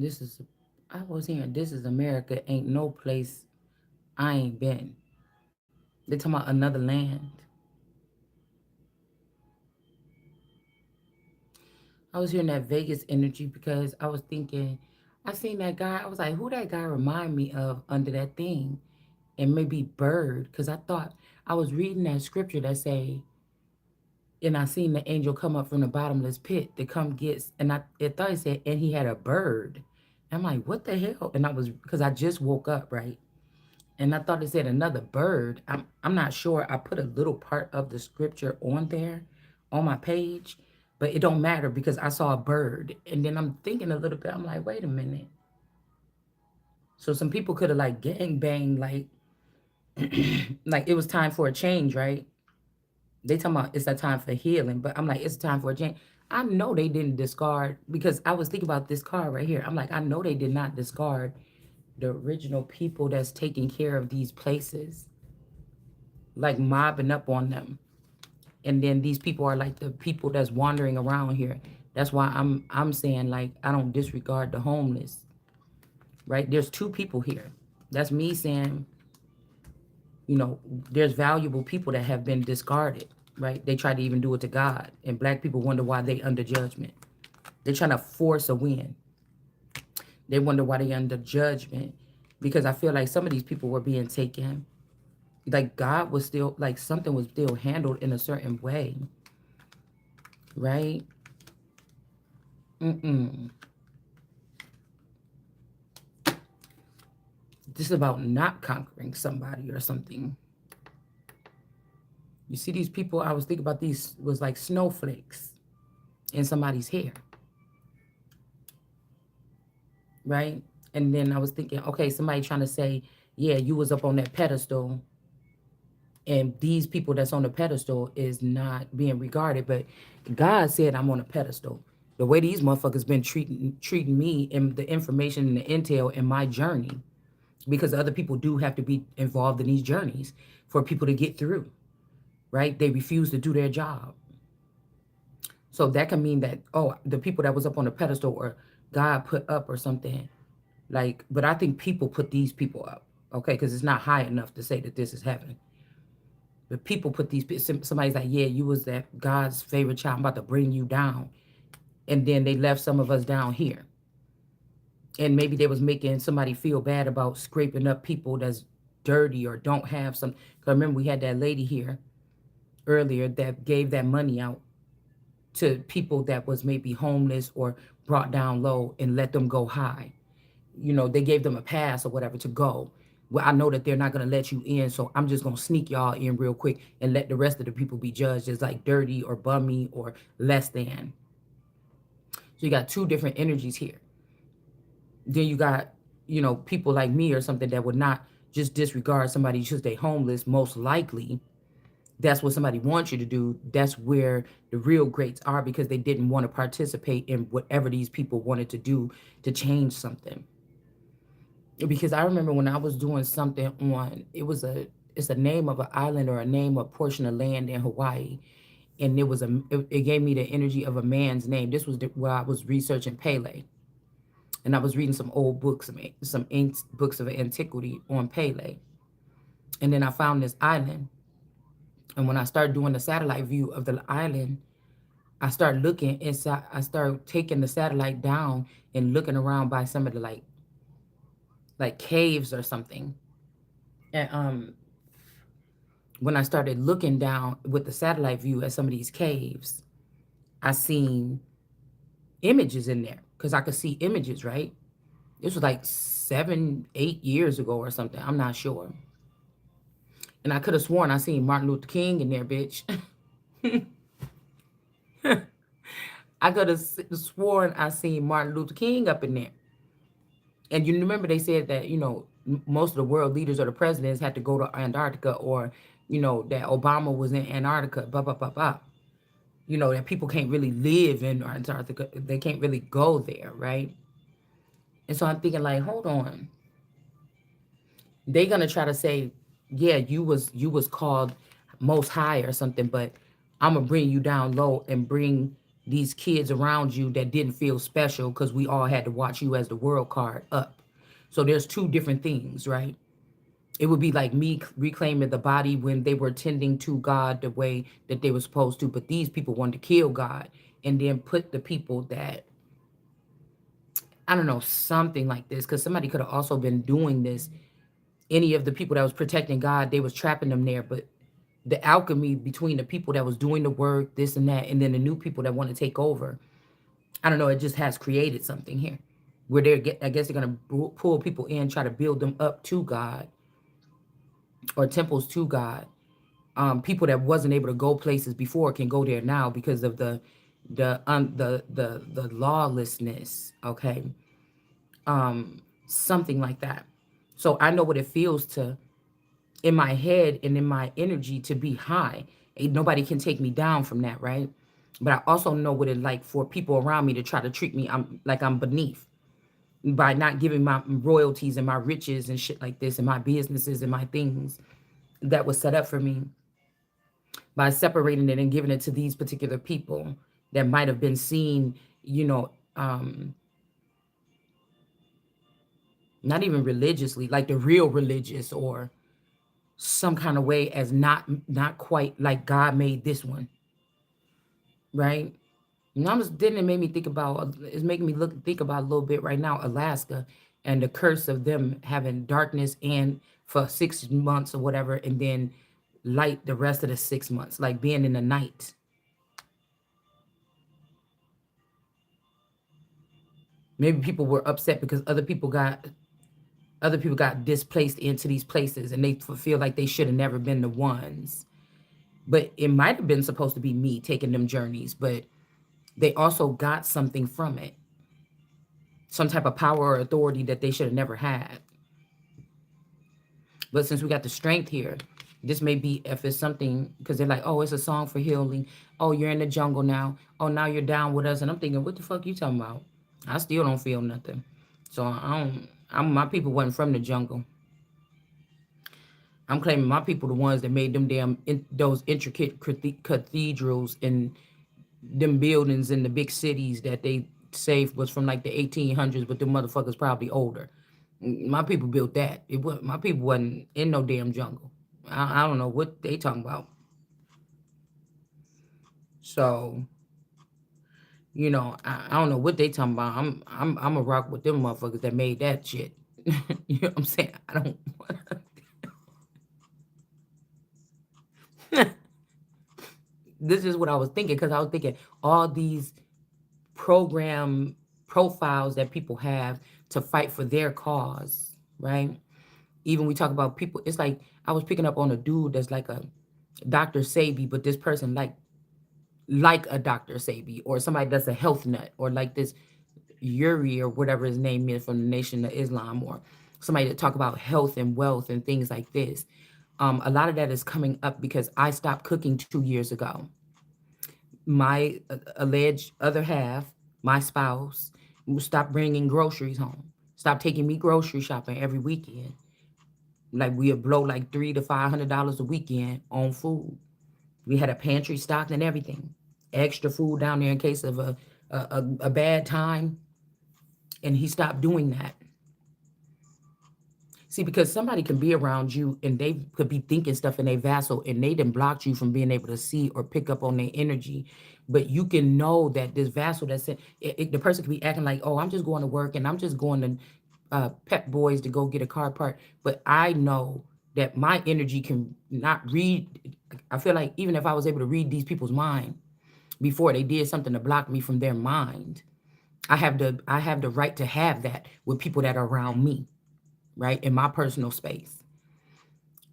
This is, I was hearing, this is America. Ain't no place I ain't been. They talking about another land. I was hearing that Vegas energy because I was thinking, I seen that guy. I was like, who that guy remind me of under that thing? And maybe Bird, because I thought I was reading that scripture that say, and I seen the angel come up from the bottomless pit to come get, and I thought it said, and he had a bird. I'm like, what the hell? And I was, because I just woke up, right? And I thought it said another bird. I'm not sure. I put a little part of the scripture on there on my page, but it don't matter because I saw a bird. And then I'm thinking a little bit, I'm like, wait a minute. So some people could have like gang banged, like like it was time for a change, right? They talking about it's a time for healing, but I'm like, it's time for a change. I know they didn't discard because I was thinking about this card right here. I'm like, I know they did not discard the original people that's taking care of these places, like mobbing up on them. And then these people are like the people that's wandering around here. That's why I'm saying like I don't disregard the homeless, right? There's two people here. That's me saying, you know, there's valuable people that have been discarded, right? They try to even do it to God, and black people wonder why they under judgment. They're trying to force a win. They wonder why they under judgment because I feel like some of these people were being taken, like God was still like something was still handled in a certain way, right? Mm-mm. This is about not conquering somebody or something. You see these people, I was thinking about these was like snowflakes in somebody's hair, right? And then I was thinking, okay, somebody trying to say, yeah, you was up on that pedestal, and these people that's on the pedestal is not being regarded. But God said I'm on a pedestal. The way these motherfuckers been treating me and the information and the intel in my journey, because other people do have to be involved in these journeys for people to get through, right? They refuse to do their job. So that can mean that, oh, the people that was up on the pedestal or God put up or something. Like, but I think people put these people up, okay? Because it's not high enough to say that this is heaven. But people put these, somebody's like, yeah, you was that God's favorite child. I'm about to bring you down. And then they left some of us down here. And maybe they was making somebody feel bad about scraping up people that's dirty or don't have some. Because remember, we had that lady here earlier that gave that money out to people that was maybe homeless or brought down low and let them go high. You know, they gave them a pass or whatever to go. Well, I know that they're not going to let you in, so I'm just going to sneak y'all in real quick and let the rest of the people be judged as like dirty or bummy or less than. So you got two different energies here. Then you got, you know, people like me or something that would not just disregard somebody because they homeless. Most likely, that's what somebody wants you to do. That's where the real greats are because they didn't want to participate in whatever these people wanted to do to change something. Because I remember when I was doing something on it's a name of an island or a name of portion of land in Hawaii, and it gave me the energy of a man's name. This was where I was researching Pele, and I was reading some old books, some books of antiquity on Pele, and then I found this island, and when I started doing the satellite view of the island, I started looking inside. I started taking the satellite down and looking around by some of the like caves or something, and when I started looking down with the satellite view at some of these caves, I seen images in there because I could see images, right? This was like 7, 8 years ago or something. I'm not sure. And I could have sworn I seen Martin Luther King in there, bitch. I could have sworn I seen Martin Luther King up in there. And you remember they said that, you know, most of the world leaders or the presidents had to go to Antarctica or, you know, that Obama was in Antarctica, blah, blah, blah, blah. You know, that people can't really live in Antarctica. They can't really go there, right? And so I'm thinking like, hold on. They're gonna try to say, yeah, you was called most high or something, but I'm gonna bring you down low and bring these kids around you that didn't feel special because we all had to watch you as the world card up. So there's two different things, right? It would be like me reclaiming the body when they were tending to God the way that they were supposed to, but these people wanted to kill God and then put the people that, I don't know, something like this, because somebody could have also been doing this. Any of the people that was protecting God, they was trapping them there. But the alchemy between the people that was doing the work, this and that, and then the new people that want to take over, I don't know, it just has created something here where I guess they're gonna pull people in, try to build them up to God or temples to God. People that wasn't able to go places before can go there now because of the lawlessness. Okay, something like that. So I know what it feels to, in my head and in my energy, to be high. Ain't nobody can take me down from that, right? But I also know what it like for people around me to try to treat me like I'm beneath by not giving my royalties and my riches and shit like this and my businesses and my things that was set up for me, by separating it and giving it to these particular people that might have been seen, you know, not even religiously, like the real religious or some kind of way as not quite like God made this one, right? Now then it made me think about, it's making me think about a little bit right now, Alaska and the curse of them having darkness and for 6 months or whatever, and then light the rest of the 6 months, like being in the night. Maybe people were upset because other people got displaced into these places and they feel like they should have never been the ones. But it might have been supposed to be me taking them journeys, but they also got something from it, some type of power or authority that they should have never had. But since we got the strength here, this may be, if it's something, because they're like, oh, it's a song for healing. Oh, you're in the jungle now. Oh, now you're down with us. And I'm thinking, what the fuck you talking about? I still don't feel nothing. So my people wasn't from the jungle. I'm claiming my people the ones that made them those intricate cathedrals and them buildings in the big cities that they say was from like the 1800s, but the motherfuckers probably older. My people built that. My people wasn't in no damn jungle. I don't know what they talking about. So I don't know what they talking about. I'm a rock with them motherfuckers that made that shit. You know what I'm saying? I don't. This is what I was thinking, because I was thinking all these program profiles that people have to fight for their cause, right? Even we talk about people, it's like I was picking up on a dude that's like a Dr. Sabi, but this person like a Dr. Sabi, or somebody that's a health nut, or like this Yuri or whatever his name is from the Nation of Islam, or somebody that talk about health and wealth and things like this. A lot of that is coming up because I stopped cooking 2 years ago. My alleged other half, my spouse, will stop bringing groceries home. Stop taking me grocery shopping every weekend. Like we'll blow like $300 to $500 a weekend on food. We had a pantry stocked and everything, extra food down there in case of a bad time. And he stopped doing that. See, because somebody can be around you and they could be thinking stuff in their vassal and they done blocked you from being able to see or pick up on their energy. But you can know that this vassal that's the person could be acting like, oh, I'm just going to work and I'm just going to Pep Boys to go get a car part. But I know that my energy can not read. I feel like even if I was able to read these people's mind before they did something to block me from their mind, I have the right to have that with people that are around me, right, in my personal space.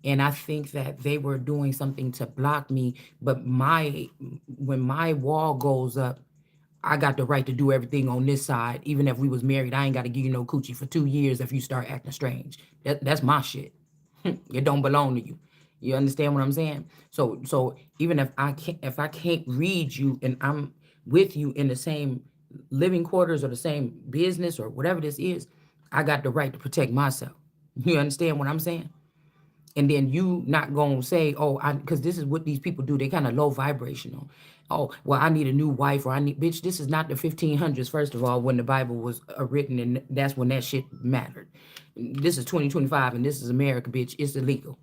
And I think that they were doing something to block me, but when my wall goes up, I got the right to do everything on this side. Even if we was married, I ain't got to give you no coochie for 2 years if you start acting strange. That's my shit. It don't belong to you. You understand what I'm saying? So even if I can't read you and I'm with you in the same living quarters or the same business or whatever this is, I got the right to protect myself. You understand what I'm saying? And then you not gonna say, oh, I, because this is what these people do. They kind of low vibrational. Oh, well, I need a new wife, or I need, bitch, this is not the 1500s, first of all, when the Bible was written, and that's when that shit mattered. This is 2025, and this is America, bitch. It's illegal.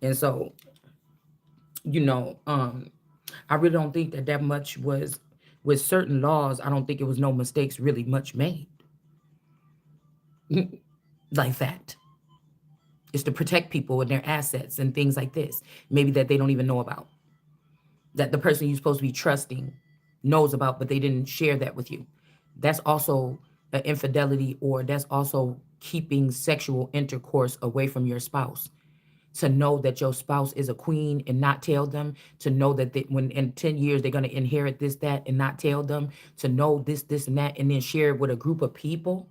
And so, you know, I really don't think that much was, with certain laws, I don't think it was no mistakes really much made like that. It's to protect people and their assets and things like this, maybe that they don't even know about, that the person you're supposed to be trusting knows about, but they didn't share that with you. That's also an infidelity, or that's also keeping sexual intercourse away from your spouse. To know that your spouse is a queen and not tell them, to know that they, when in 10 years they're going to inherit this, that, and not tell them, to know this, and that, and then share it with a group of people,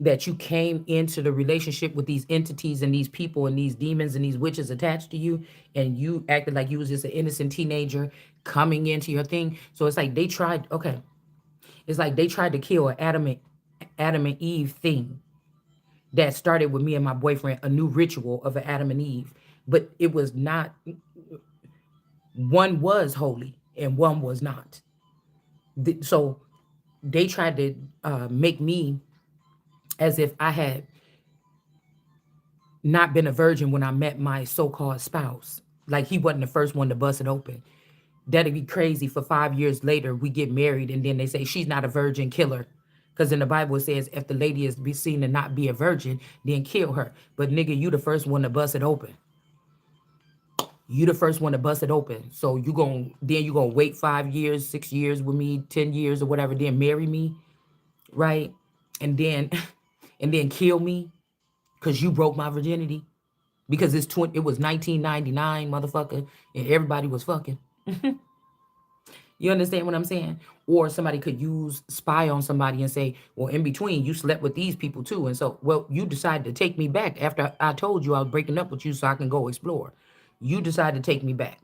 that you came into the relationship with these entities and these people and these demons and these witches attached to you, and you acted like you was just an innocent teenager coming into your thing. So it's like they tried, okay, it's like they tried to kill an Adam and Eve thing that started with me and my boyfriend, a new ritual of an Adam and Eve. But it was not, one was holy and one was not. So they tried to make me as if I had not been a virgin when I met my so-called spouse. Like he wasn't the first one to bust it open. That'd be crazy. For 5 years later, we get married, and then they say she's not a virgin, kill her. Because in the Bible it says if the lady is be seen to not be a virgin, then kill her. But nigga, you the first one to bust it open. You the first one to bust it open. So you gonna wait 5 years, 6 years with me, 10 years or whatever, then marry me, right? And then and then kill me because you broke my virginity. Because it was 1999, motherfucker, and everybody was fucking. You understand what I'm saying? Or somebody could spy on somebody and say, well, in between, you slept with these people too. And so, well, you decided to take me back after I told you I was breaking up with you so I can go explore. You decided to take me back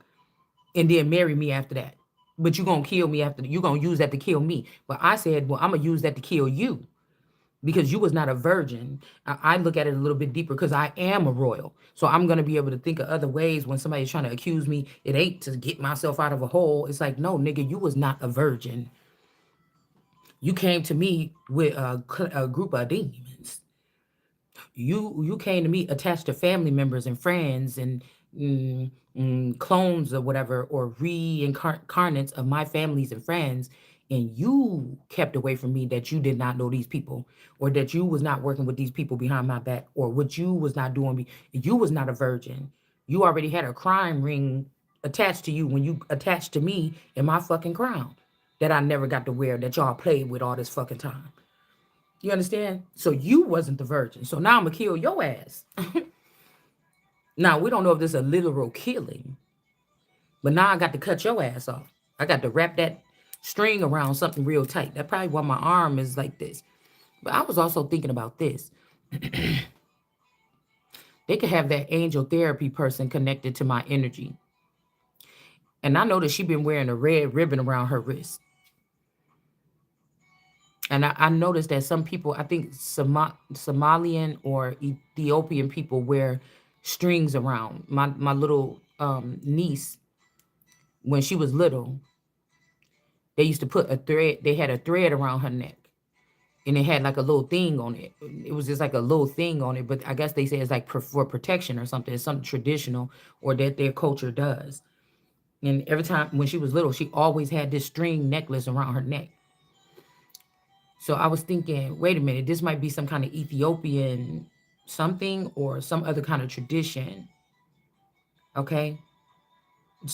and then marry me after that. But you're going to kill me after, you're going to use that to kill me. But I said, well, I'm going to use that to kill you because you was not a virgin. I look at it a little bit deeper because I am a royal. So I'm going to be able to think of other ways when somebody's trying to accuse me. It ain't to get myself out of a hole. It's like, no, nigga, you was not a virgin. You came to me with a group of demons. You came to me attached to family members and friends and clones or whatever, or reincarnates of my families and friends, and you kept away from me that you did not know these people, or that you was not working with these people behind my back, or what you was not doing. You was not a virgin. You already had a crime ring attached to you when you attached to me in my fucking crown that I never got to wear, that y'all played with all this fucking time. You understand? So you wasn't the virgin. So now I'm gonna kill your ass. Now we don't know if this is a literal killing, but now I got to cut your ass off. I got to wrap that string around something real tight. That's probably why my arm is like this. But I was also thinking about this. They could have that angel therapy person connected to my energy. And I know that she been wearing a red ribbon around her wrist. And I noticed that some people, I think Somalian or Ethiopian people, wear strings around. My little niece, when she was little, they used to put a thread. They had a thread around her neck, and it had like a little thing on it. It was just like a little thing on it, but I guess they say it's like for protection or something. It's something traditional or that their culture does. And every time when she was little, she always had this string necklace around her neck. So I was thinking, wait a minute, this might be some kind of Ethiopian something or some other kind of tradition. Okay.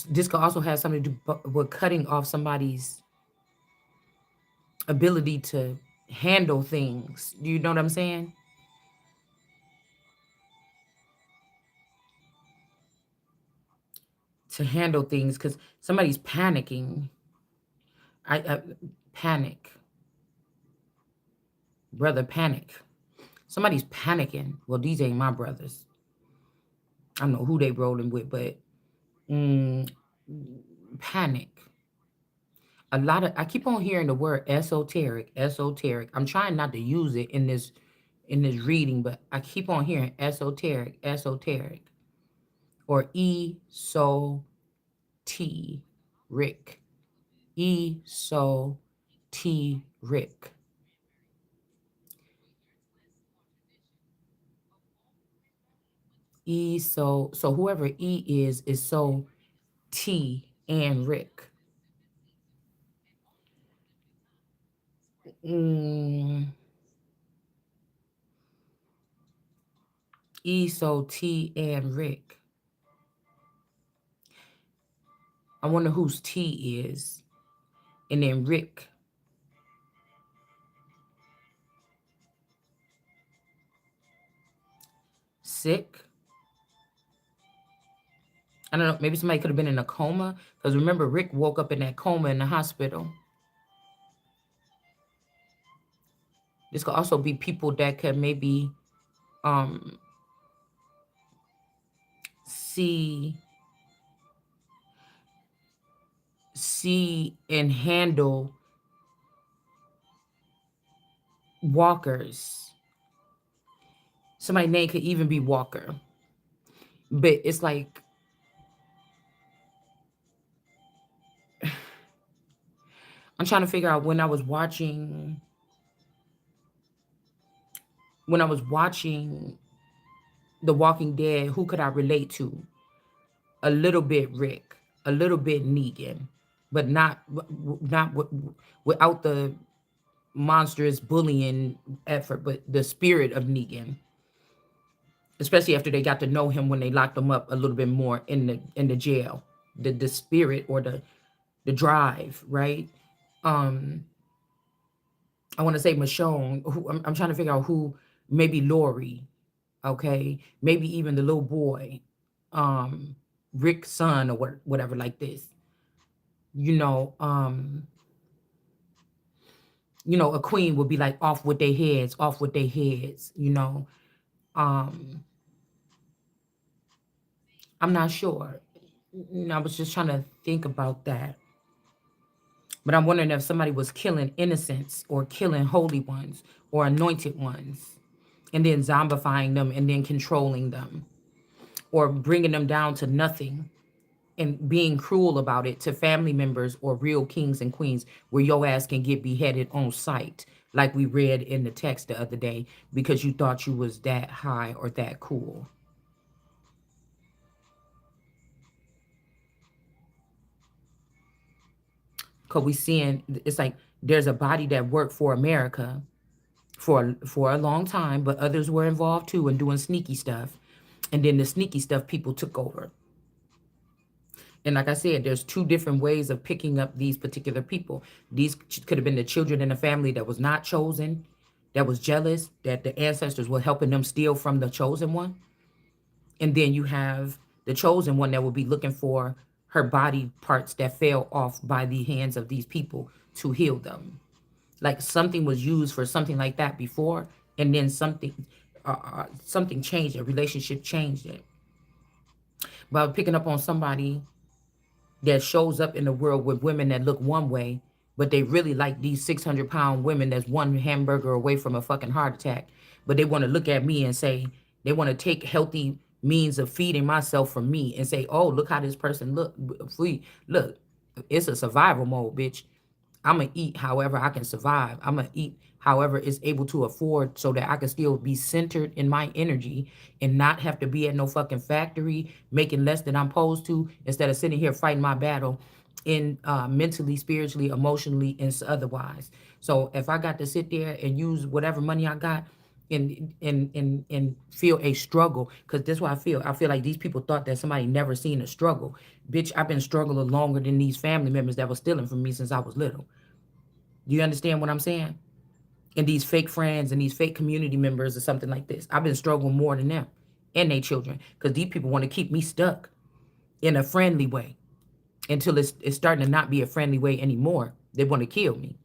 This could also have something to do with cutting off somebody's ability to handle things. Do you know what I'm saying? To handle things because somebody's panicking. I panic. Brother, panic. Somebody's panicking. Well, these ain't my brothers. I don't know who they rolling with, but mm, panic. I keep on hearing the word esoteric, esoteric. I'm trying not to use it in this reading, but I keep on hearing esoteric, esoteric. or E so T Rick. E so T Rick. So whoever E is so T and Rick. Mm, E so T and Rick. I wonder whose T is. And then Rick. Sick. I don't know. Maybe somebody could have been in a coma. Because remember, Rick woke up in that coma in the hospital. This could also be people that could maybe um see and handle walkers. Somebody's name could even be Walker. But it's like I'm trying to figure out when I was watching The Walking Dead, who could I relate to? A little bit Rick, a little bit Negan, but without the monstrous bullying effort, but the spirit of Negan. Especially after they got to know him when they locked him up a little bit more in the jail. The spirit or the drive, right? Um, I want to say Michonne. I'm trying to figure out who. Maybe Lori. Okay, maybe even the little boy, um, Rick's son or whatever like this. You know, um, a queen would be like off with their heads, off with their heads. Um, I'm not sure. I was just trying to think about that. But I'm wondering if somebody was killing innocents or killing holy ones or anointed ones and then zombifying them and then controlling them or bringing them down to nothing and being cruel about it to family members or real kings and queens where your ass can get beheaded on sight, like we read in the text the other day, because you thought you was that high or that cool. Because we seeing it's like there's a body that worked for America for a long time, but others were involved too and doing sneaky stuff. And then the sneaky stuff people took over. And like I said, there's two different ways of picking up these particular people. These could have been the children in a family that was not chosen, that was jealous, that the ancestors were helping them steal from the chosen one. And then you have the chosen one that will be looking for her body parts that fell off by the hands of these people to heal them. Like something was used for something like that before, and then something changed it. Relationship changed it. By picking up on somebody that shows up in the world with women that look one way, but they really like these 600-pound women that's one hamburger away from a fucking heart attack. But they want to look at me and say, they want to take healthy means of feeding myself from me and say, oh, look how this person look. Look, it's a survival mode, bitch. I'm gonna eat however I can survive. I'm gonna eat however it's able to afford so that I can still be centered in my energy and not have to be at no fucking factory making less than I'm supposed to instead of sitting here fighting my battle in mentally, spiritually, emotionally, and otherwise. So if I got to sit there and use whatever money I got and feel a struggle, because that's what I feel. I feel like these people thought that somebody never seen a struggle. Bitch, I've been struggling longer than these family members that was stealing from me since I was little. Do you understand what I'm saying? And these fake friends and these fake community members or something like this. I've been struggling more than them and their children because these people want to keep me stuck in a friendly way until it's starting to not be a friendly way anymore. They want to kill me.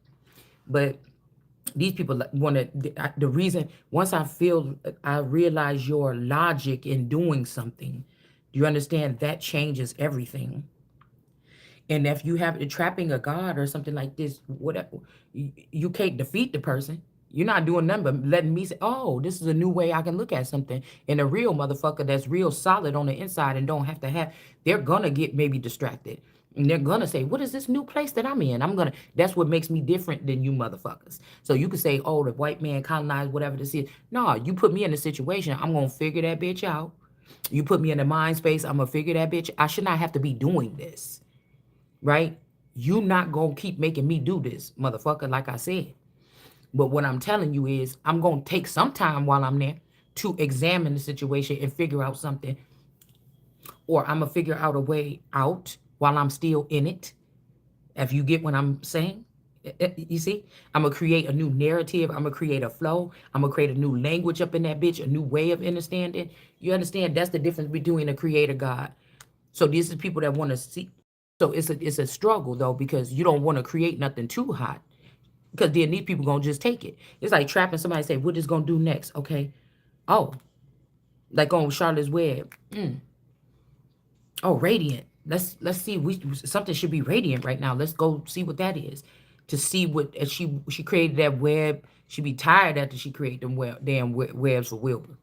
But these people want to, the reason, once I realize your logic in doing something, do you understand that changes everything? And if you have trapping a god or something like this, whatever, you can't defeat the person. You're not doing nothing but letting me say, oh, this is a new way I can look at something. And a real motherfucker that's real solid on the inside and don't have to have, they're gonna get maybe distracted. And they're gonna say, what is this new place that I'm in? That's what makes me different than you motherfuckers. So you could say, oh, the white man colonized whatever this is. No, you put me in a situation, I'm gonna figure that bitch out. You put me in the mind space, I'm gonna figure that bitch. I should not have to be doing this, right? You not gonna keep making me do this, motherfucker, like I said. But what I'm telling you is I'm going to take some time while I'm there to examine the situation and figure out something, or I'm going to figure out a way out while I'm still in it. If you get what I'm saying, you see, I'm going to create a new narrative. I'm going to create a flow. I'm going to create a new language up in that bitch, a new way of understanding. You understand? That's the difference between a creator God. So this is people that want to see. So it's a struggle though, because you don't want to create nothing too hot. Because then these people gonna just take it. It's like trapping somebody, say, what is gonna do next? Okay. Oh, like on Charlotte's Web. Oh, radiant. Let's see. Something should be radiant right now. Let's go see what that is. To see what she created that web. She be tired after she created them damn webs for Wilbur.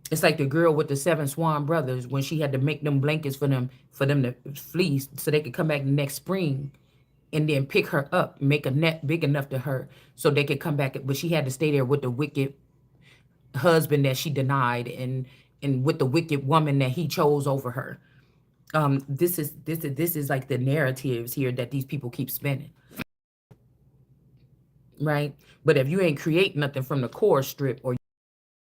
It's like the girl with the 7 Swan brothers when she had to make them blankets for them to fleece so they could come back next spring and then pick her up, make a net big enough to her so they could come back. But she had to stay there with the wicked husband that she denied, and with the wicked woman that he chose over her. This is like the narratives here that these people keep spinning, right? But if you ain't create nothing from the core strip or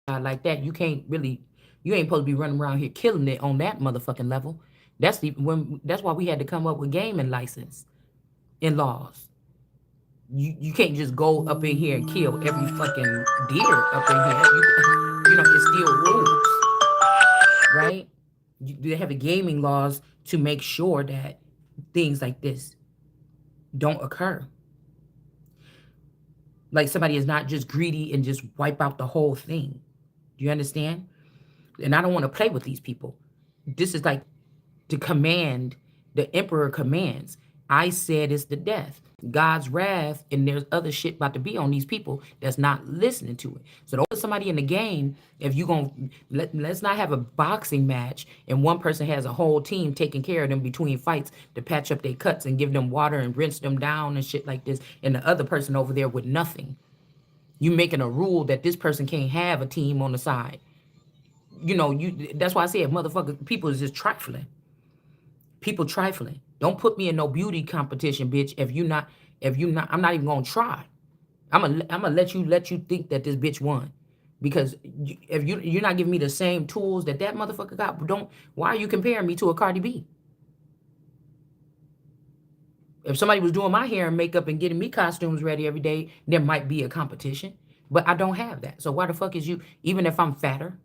like that, you can't really, you ain't supposed to be running around here killing it on that motherfucking level. That's why we had to come up with gaming license and laws. You can't just go up in here and kill every fucking deer up in here. It's still rules, right? They have the gaming laws to make sure that things like this don't occur. Like somebody is not just greedy and just wipe out the whole thing. Do you understand? And I don't want to play with these people. This is like the command, the emperor commands. I said it's the death. God's wrath, and there's other shit about to be on these people that's not listening to it. So don't put somebody in the game. If you gonna let's not have a boxing match and one person has a whole team taking care of them between fights to patch up their cuts and give them water and rinse them down and shit like this, and the other person over there with nothing. You making a rule that this person can't have a team on the side. That's why I said motherfucker, people is just trifling. People trifling. Don't put me in no beauty competition, bitch. If you not, I'm not even gonna try. I'm gonna let you think that this bitch won, because if you're not giving me the same tools that motherfucker got, don't. Why are you comparing me to a Cardi B? If somebody was doing my hair and makeup and getting me costumes ready every day, there might be a competition. But I don't have that. So why the fuck is you? Even if I'm fatter,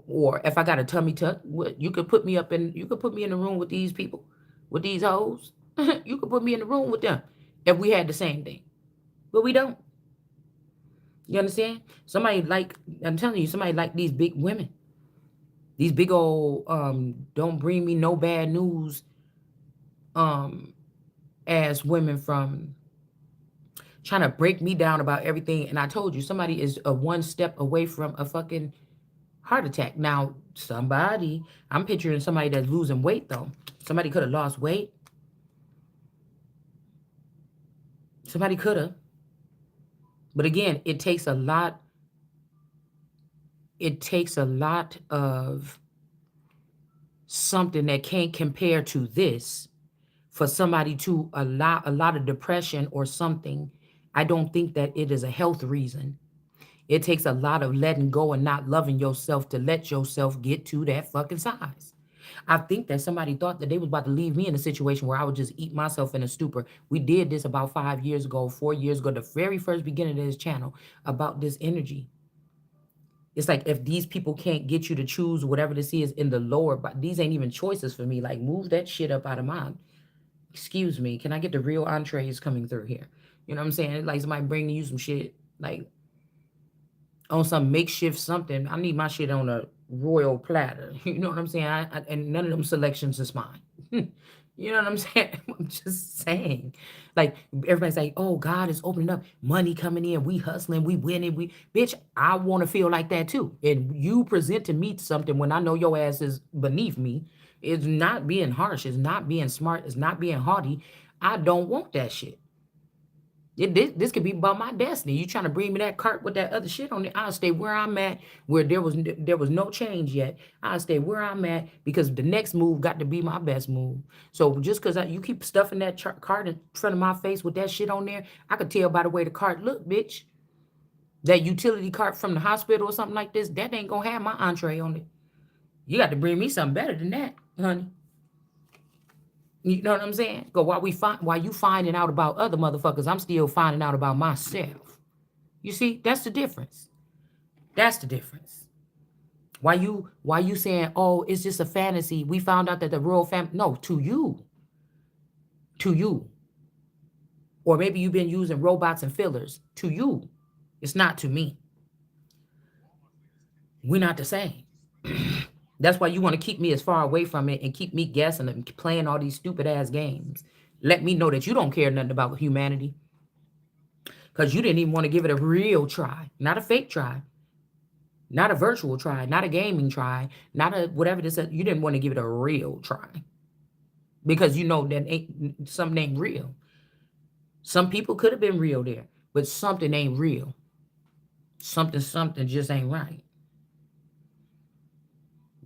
or if I got a tummy tuck, you could put me in the room with these people, with these hoes. You could put me in the room with them if we had the same thing. But we don't. You understand? I'm telling you, somebody like these big women. These big old don't bring me no bad news um as women from trying to break me down about everything. And I told you, somebody is a one step away from a fucking heart attack. Now, I'm picturing somebody that's losing weight though. Somebody could have lost weight. Somebody could have. But again, it takes a lot of something that can't compare to this for somebody to allow a lot of depression or something. I don't think that it is a health reason. It takes a lot of letting go and not loving yourself to let yourself get to that fucking size. I think that somebody thought that they was about to leave me in a situation where I would just eat myself in a stupor. We did this about 5 years ago, 4 years ago, the very first beginning of this channel, about this energy. It's like if these people can't get you to choose whatever this is in the lower, but these ain't even choices for me. Like, move that shit up out of mine. Excuse me, can I get the real entrees coming through here? You know what I'm saying? It's like somebody bringing you some shit, like on some makeshift something. I need my shit on a royal platter. You know what I'm saying? And none of them selections is mine. You know what I'm saying? I'm just saying. Like everybody's like, oh, God is opening up, money coming in, we hustling, we winning, we bitch, I want to feel like that too. And you present to me something when I know your ass is beneath me. It's not being harsh, it's not being smart, it's not being haughty. I don't want that shit. This could be about my destiny. You trying to bring me that cart with that other shit on it? I'll stay where I'm at, where there was no change yet. I'll stay where I'm at because the next move got to be my best move. So just because you keep stuffing that cart in front of my face with that shit on there, I could tell by the way the cart look, bitch. That utility cart from the hospital or something like this, that ain't gonna have my entree on it. You got to bring me something better than that, honey. You know what I'm saying? Go while you finding out about other motherfuckers, I'm still finding out about myself. You see, that's the difference. That's the difference. Why you saying, oh, it's just a fantasy? We found out that the royal family. No, to you, or maybe you've been using robots and fillers. To you, it's not to me. We're not the same. That's why you want to keep me as far away from it and keep me guessing and playing all these stupid ass games. Let me know that you don't care nothing about humanity because you didn't even want to give it a real try, not a fake try, not a virtual try, not a gaming try, not a whatever this is. You didn't want to give it a real try because you know that ain't something ain't real. Some people could have been real there, but something ain't real. Something just ain't right.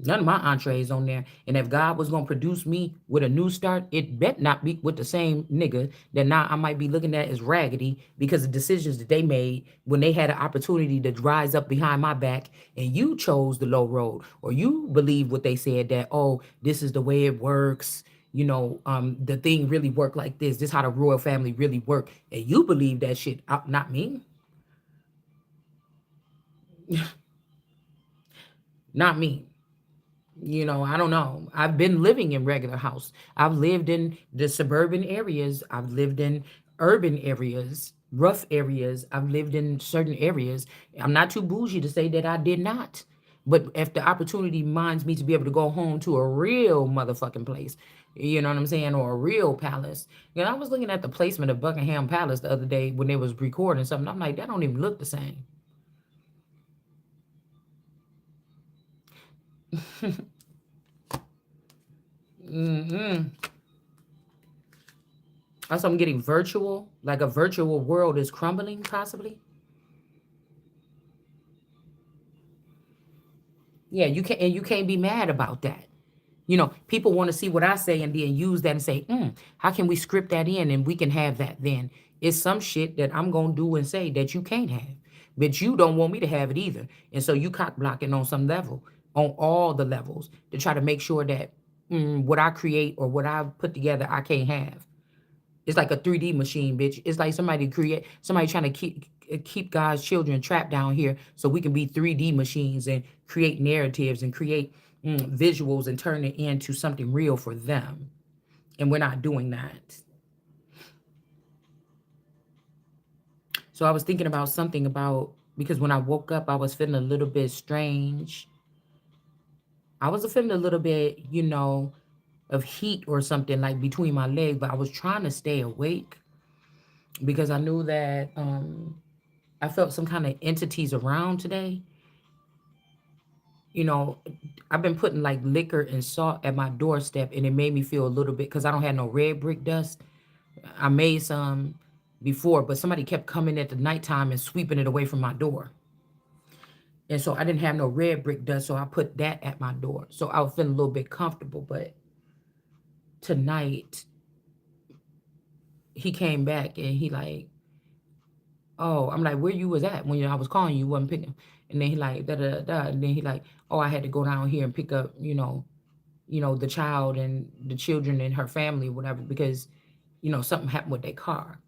None of my entrees on there. And if God was gonna produce me with a new start, it bet not be with the same nigga that now I might be looking at as raggedy because of decisions that they made when they had an opportunity to rise up behind my back and you chose the low road or you believe what they said that, oh, this is the way it works. The thing really worked like this. This how the royal family really work. And you believe that shit, not me. Not me. I don't know. I've been living in regular house. I've lived in the suburban areas. I've lived in urban areas, rough areas. I've lived in certain areas. I'm not too bougie to say that I did not. But if the opportunity minds me to be able to go home to a real motherfucking place, you know what I'm saying, or a real palace. I was looking at the placement of Buckingham Palace the other day when they was recording something. I'm like, that don't even look the same. Mm-hmm. Also, I'm getting virtual, like a virtual world is crumbling, possibly. Yeah, you can't be mad about that. People want to see what I say and then use that and say, how can we script that in and we can have that then? It's some shit that I'm gonna do and say that you can't have. But you don't want me to have it either. And so you cock blocking on some level, on all the levels, to try to make sure that what I create or what I put together I can't have. It's like a 3D machine, bitch. It's like somebody trying to keep God's children trapped down here so we can be 3D machines and create narratives and create visuals and turn it into something real for them. And we're not doing that. So I was thinking about something about because when I woke up, I was feeling a little bit strange. I was feeling a little bit, of heat or something like between my legs, but I was trying to stay awake because I knew that I felt some kind of entities around today. You know, I've been putting like liquor and salt at my doorstep, and it made me feel a little bit because I don't have no red brick dust. I made some before, but somebody kept coming at the nighttime and sweeping it away from my door. And so I didn't have no red brick dust, so I put that at my door. So I was feeling a little bit comfortable. But tonight, he came back and he like, oh, I'm like, where you was at when I was calling you, wasn't picking. And then he like, da da da, da. And then he like, oh, I had to go down here and pick up, the child and the children and her family, whatever, because, something happened with their car.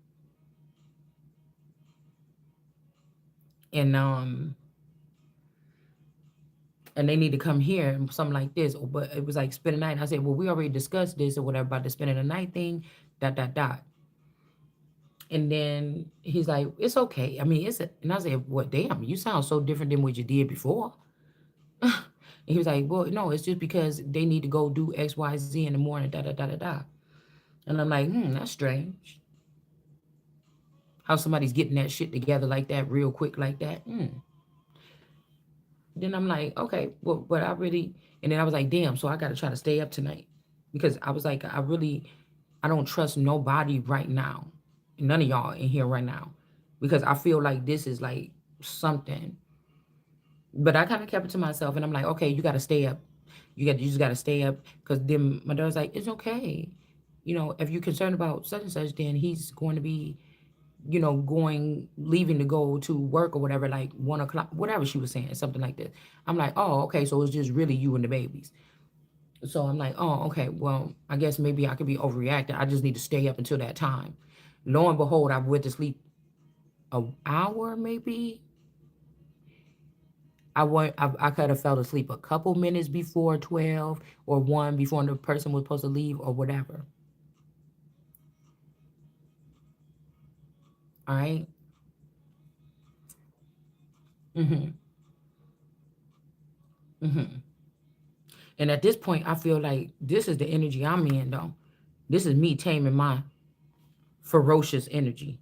And and they need to come here and something like this. But it was like spend the night. I said, well, we already discussed this or whatever about the spending the night thing, dot dot dot. And then he's like, it's okay. I mean, and I said, what damn, you sound so different than what you did before. And he was like, well, no, it's just because they need to go do X, Y, Z in the morning, da da da da da. And I'm like, that's strange. How somebody's getting that shit together like that real quick like that. Then I'm like, okay, well, but I really, and then I was like, damn, so I got to try to stay up tonight because I was like, I don't trust nobody right now, none of y'all in here right now, because I feel like this is like something. But I kind of kept it to myself, and I'm like, okay, you got to stay up. You just got to stay up because then my daughter's like, it's okay. If you're concerned about such and such, then he's going to be leaving to go to work or whatever, like 1 o'clock, whatever she was saying, something like this. I'm like, oh, okay, so it's just really you and the babies. So I'm like, oh, okay, well, I guess maybe I could be overreacting. I just need to stay up until that time. Lo and behold, I went to sleep an hour, maybe. I could have fell asleep a couple minutes before 12 or 1 before the person was supposed to leave or whatever. All right. Mm-hmm. Mm-hmm. And at this point, I feel like this is the energy I'm in, though. This is me taming my ferocious energy.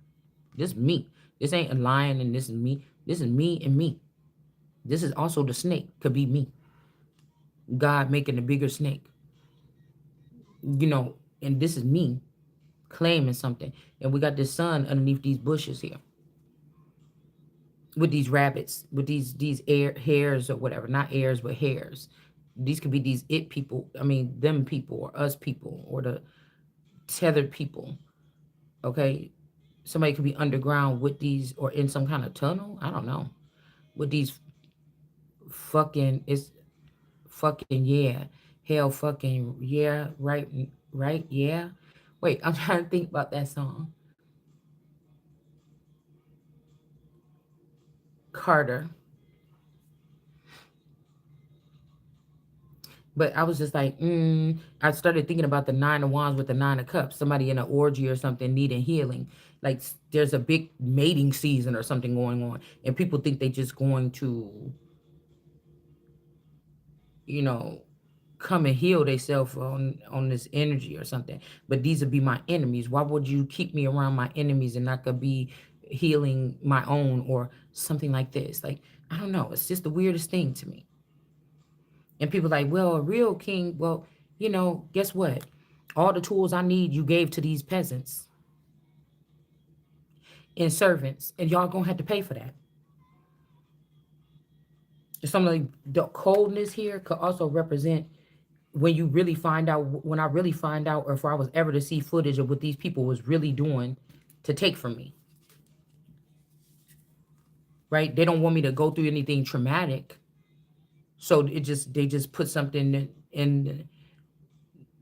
This is me. This ain't a lion, and this is me. This is me and me. This is also the snake. Could be me. God making the bigger snake. And this is me claiming something. And we got this sun underneath these bushes here with these rabbits, with these hares or whatever. Not airs, but hares. These could be these it people. I mean, them people or us people or the tethered people. Okay, somebody could be underground with these or in some kind of tunnel. I don't know. With these fucking it's fucking yeah. Hell fucking yeah, right, right, yeah. Wait, I'm trying to think about that song. Carter. But I was just like, I started thinking about the 9 of Wands with the 9 of Cups. Somebody in an orgy or something needing healing. Like there's a big mating season or something going on, and people think they just going to, you know, come and heal themselves on this energy or something. But these would be my enemies. Why would you keep me around my enemies and not could be healing my own or something like this? Like I don't know. It's just the weirdest thing to me. And people like, well, a real king. Well, guess what? All the tools I need, you gave to these peasants and servants, and y'all gonna have to pay for that. Something like the coldness here could also represent when you really find out, when I really find out, or if I was ever to see footage of what these people was really doing to take from me, right? They don't want me to go through anything traumatic. So they just put something in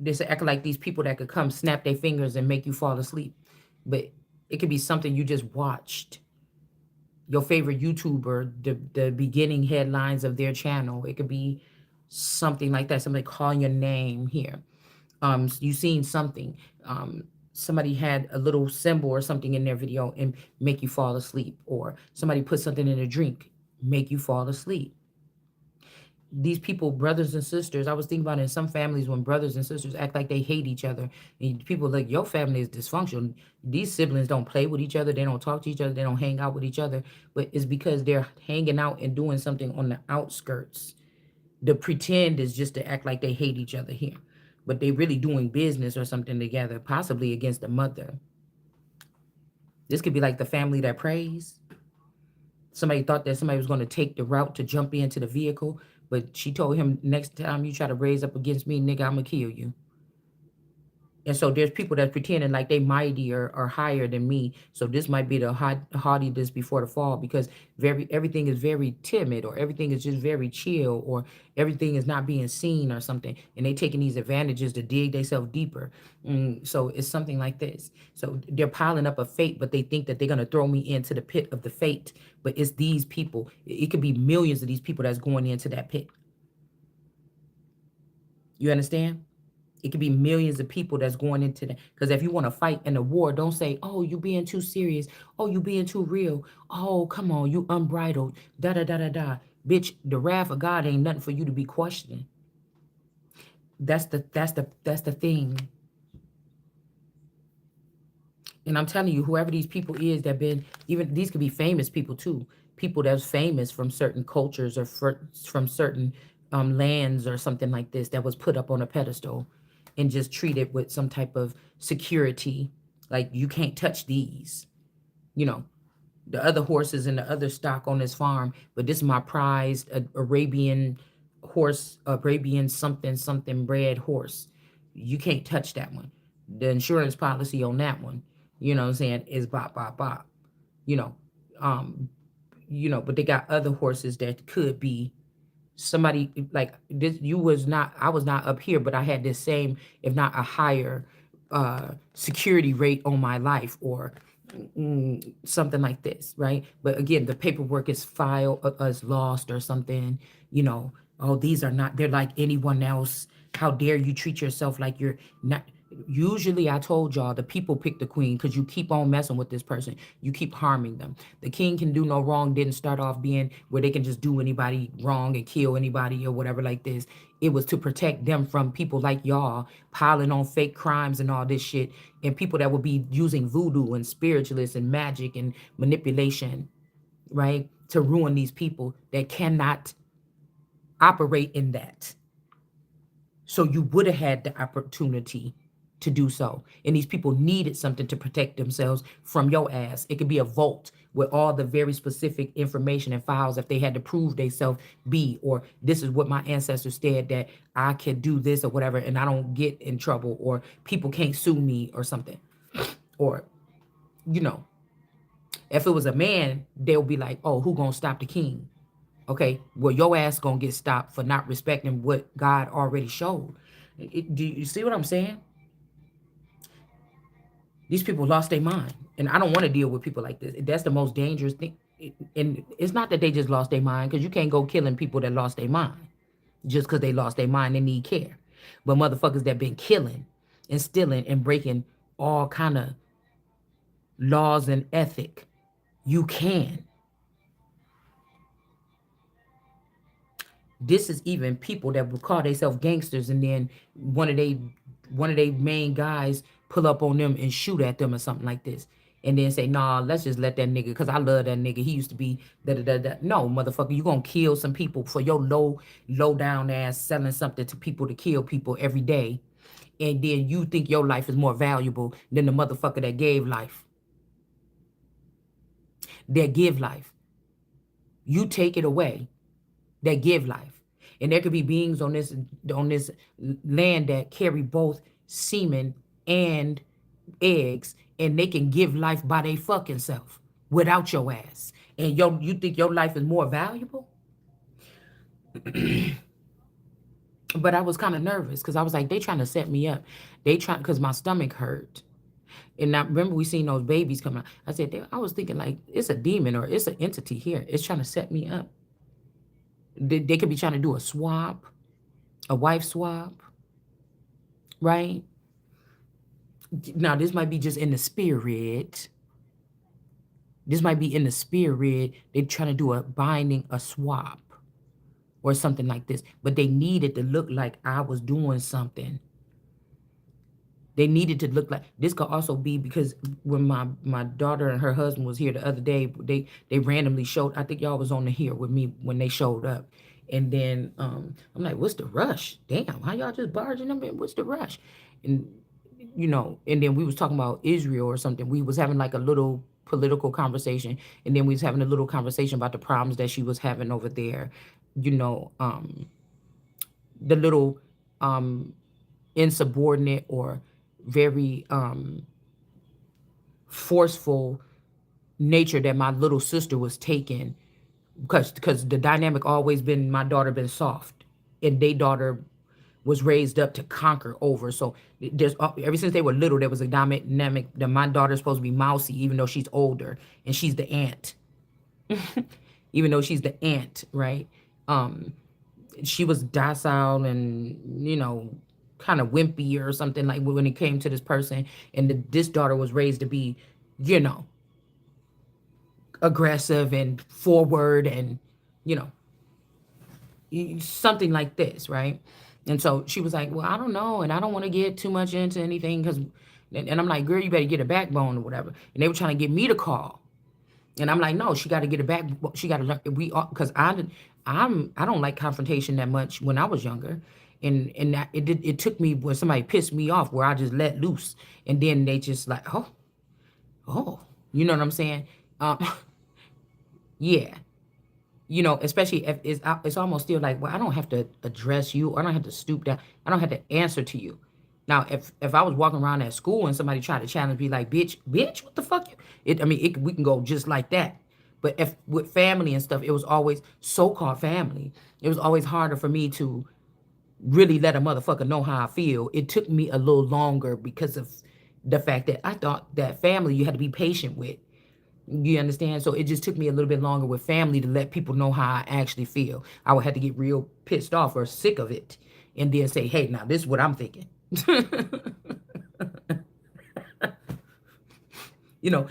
this act like these people that could come snap their fingers and make you fall asleep. But it could be something you just watched. Your favorite YouTuber, the beginning headlines of their channel. It could be something like that. Somebody calling your name here. You seen something. Somebody had a little symbol or something in their video and make you fall asleep, or somebody put something in a drink, make you fall asleep. These people, brothers and sisters, I was thinking about it in some families when brothers and sisters act like they hate each other. And people like, your family is dysfunctional. These siblings don't play with each other. They don't talk to each other. They don't hang out with each other. But it's because they're hanging out and doing something on the outskirts. The pretend is just to act like they hate each other here. But they really doing business or something together, possibly against the mother. This could be like the family that prays. Somebody thought that somebody was going to take the route to jump into the vehicle, but she told him, next time you try to raise up against me, nigga, I'm going to kill you. And so there's people that's pretending like they mightier or higher than me. So this might be the haughtiness before the fall, because everything is very timid, or everything is just very chill, or everything is not being seen or something. And they taking these advantages to dig themselves deeper. So it's something like this. So they're piling up a fate, but they think that they're gonna throw me into the pit of the fate. But it's these people. It could be millions of these people that's going into that pit. You understand? It could be millions of people that's going into that. Because if you want to fight in a war, don't say, oh, you being too serious. Oh, you being too real. Oh, come on, you unbridled. Da da da da da. Bitch, the wrath of God ain't nothing for you to be questioning. That's the thing. And I'm telling you, whoever these people is that been, even these could be famous people too, people that's famous from certain cultures or from certain lands or something like this, that was put up on a pedestal and just treated with some type of security, like you can't touch these, you know, the other horses and the other stock on this farm, but this is my prized Arabian horse, Arabian something something bred horse. You can't touch that one. The insurance policy on that one, you know what I'm saying, is bop bop bop. You know, um, but they got other horses that could be somebody like this. You was not, I was not up here, but I had this same, if not a higher security rate on my life, or something like this, right? But again, the paperwork is filed as lost or something, you know. Oh, these are not, they're like anyone else. How dare you treat yourself like you're not. Usually, I told y'all, the people pick the queen because you keep on messing with this person. You keep harming them. The king can do no wrong, didn't start off being where they can just do anybody wrong and kill anybody or whatever like this. It was to protect them from people like y'all piling on fake crimes and all this shit, and people that would be using voodoo and spiritualists and magic and manipulation, right? To ruin these people that cannot operate in that. So you would have had the opportunity to do so. And these people needed something to protect themselves from your ass. It could be a vault with all the very specific information and files if they had to prove themselves be, or this is what my ancestors said that I can do this or whatever, and I don't get in trouble, or people can't sue me or something. Or, you know, if it was a man, they'll be like, oh, who gonna stop the king? Okay, well, your ass gonna get stopped for not respecting what God already showed. Do you see what I'm saying? These people lost their mind, and I don't want to deal with people like this. That's the most dangerous thing. And it's not that they just lost their mind, because you can't go killing people that lost their mind just because they lost their mind. They need care. But motherfuckers that been killing and stealing and breaking all kind of laws and ethic, you can. This is even people that would call themselves gangsters, and then one of they main guys pull up on them and shoot at them or something like this, and then say, "Nah, let's just let that nigga, because I love that nigga. He used to be da da da da." No, motherfucker, you gonna kill some people for your low down ass selling something to people to kill people every day, and then you think your life is more valuable than the motherfucker that gave life, that give life. You take it away, that give life. And there could be beings on this land that carry both semen and eggs, and they can give life by their fucking self without your ass. And you think your life is more valuable? But I was kind of nervous because I was like, they trying to set me up. They trying, because my stomach hurt. And I remember we seen those babies come out. I said, I was thinking like it's a demon or it's an entity here. It's trying to set me up. They could be trying to do a swap, a wife swap, right? Now this might be just in the spirit. This might be in the spirit. They're trying to do a binding, a swap, or something like this. But they needed to look like I was doing something. They needed to look like this. Could also be because when my daughter and her husband was here the other day, they randomly showed. I think y'all was on the here with me when they showed up, and then I'm like, what's the rush? Damn, how y'all just barging them in? What's the rush? And and then we was talking about Israel or something. We was having like a little political conversation, and then we was having a little conversation about the problems that she was having over there. The little insubordinate or very forceful nature that my little sister was taking, because the dynamic always been, my daughter been soft, and they daughter was raised up to conquer over. So there's ever since they were little, there was a dynamic that my daughter's supposed to be mousy, even though she's older, and she's the aunt. Even though she's the aunt, right? She was docile and kind of wimpy or something, like when it came to this person. And this daughter was raised to be, you know aggressive and forward, and you know something like this, right? And so she was like, well, I don't know, and I don't want to get too much into anything, because And I'm like, girl, you better get a backbone or whatever. And they were trying to get me to call. And I'm like, no, she got to get it back. She got to learn. Because I don't like confrontation that much when I was younger, and it took me when somebody pissed me off where I just let loose, and then they just like, oh, you know what I'm saying? Um, yeah, especially if it's almost still like, well, I don't have to address you, or I don't have to stoop down, I don't have to answer to you. Now, if I was walking around at school and somebody tried to challenge me like, bitch, what the fuck? We can go just like that. But if with family and stuff, it was always so-called family. It was always harder for me to really let a motherfucker know how I feel. It took me a little longer because of the fact that I thought that family you had to be patient with. You understand? So it just took me a little bit longer with family to let people know how I actually feel. I would have to get real pissed off or sick of it and then say, hey, now this is what I'm thinking.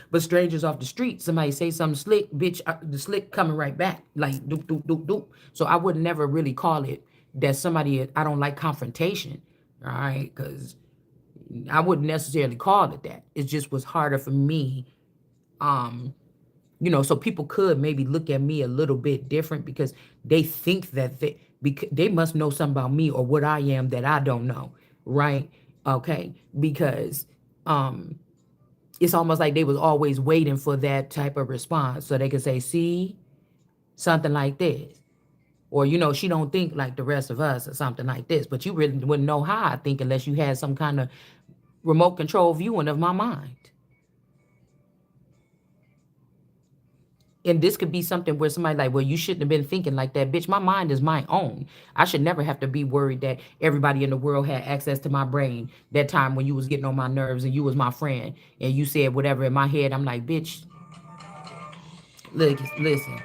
But strangers off the street, somebody say something slick, bitch, the slick coming right back, like doop, doop, doop, doop. So I would never really call it that somebody, I don't like confrontation, all right? Because I wouldn't necessarily call it that. It just was harder for me, so people could maybe look at me a little bit different because they think that they must know something about me or what I am that I don't know, right? Okay, because it's almost like they was always waiting for that type of response so they could say, see, something like this. Or, she don't think like the rest of us or something like this. But you really wouldn't know how I think unless you had some kind of remote control viewing of my mind. And this could be something where somebody like, well, you shouldn't have been thinking like that. Bitch, my mind is my own. I should never have to be worried that everybody in the world had access to my brain that time when you was getting on my nerves and you was my friend and you said whatever in my head. I'm like, bitch, look, listen.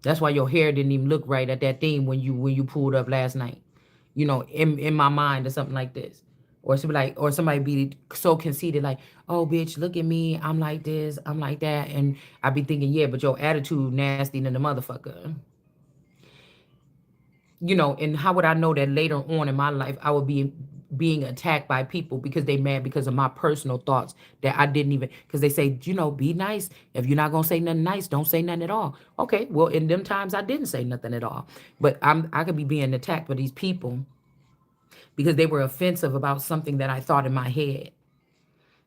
That's why your hair didn't even look right at that thing when you pulled up last night. In my mind or something like this. Or somebody be so conceited, like, oh bitch, look at me. I'm like this, I'm like that. And I be thinking, yeah, but your attitude nasty than the motherfucker. And how would I know that later on in my life I would be being attacked by people because they mad because of my personal thoughts that I didn't even, because they say, be nice. If you're not gonna say nothing nice, don't say nothing at all. Okay, well, in them times I didn't say nothing at all. But I could be being attacked by these people because they were offensive about something that I thought in my head.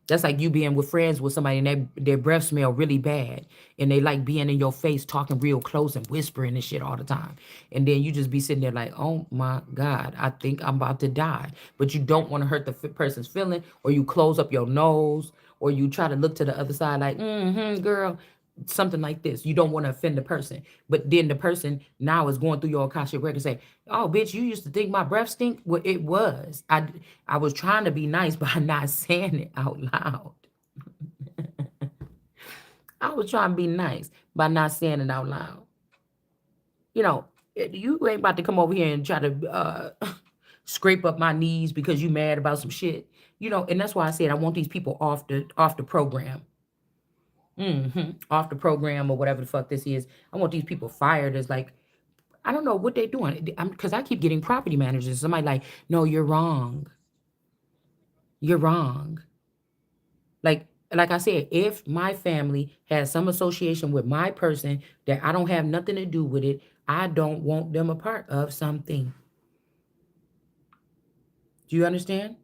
That's like you being with friends with somebody and their breath smell really bad. And they like being in your face, talking real close and whispering and shit all the time. And then you just be sitting there like, oh my God, I think I'm about to die. But you don't want to hurt the person's feeling, or you close up your nose, or you try to look to the other side like, girl, something like this. You don't want to offend the person. But then the person now is going through your Akashic record and say, oh, bitch, you used to think my breath stink? Well, it was. I was trying to be nice by not saying it out loud. I was trying to be nice by not saying it out loud. You ain't about to come over here and try to scrape up my knees because you mad about some shit. And that's why I said I want these people off the program. Off the program or whatever the fuck this is. I want these people fired as like, I don't know what they're doing. Because I keep getting property managers. Somebody like, no, you're wrong. You're wrong. Like I said, if my family has some association with my person that I don't have nothing to do with it, I don't want them a part of something. Do you understand?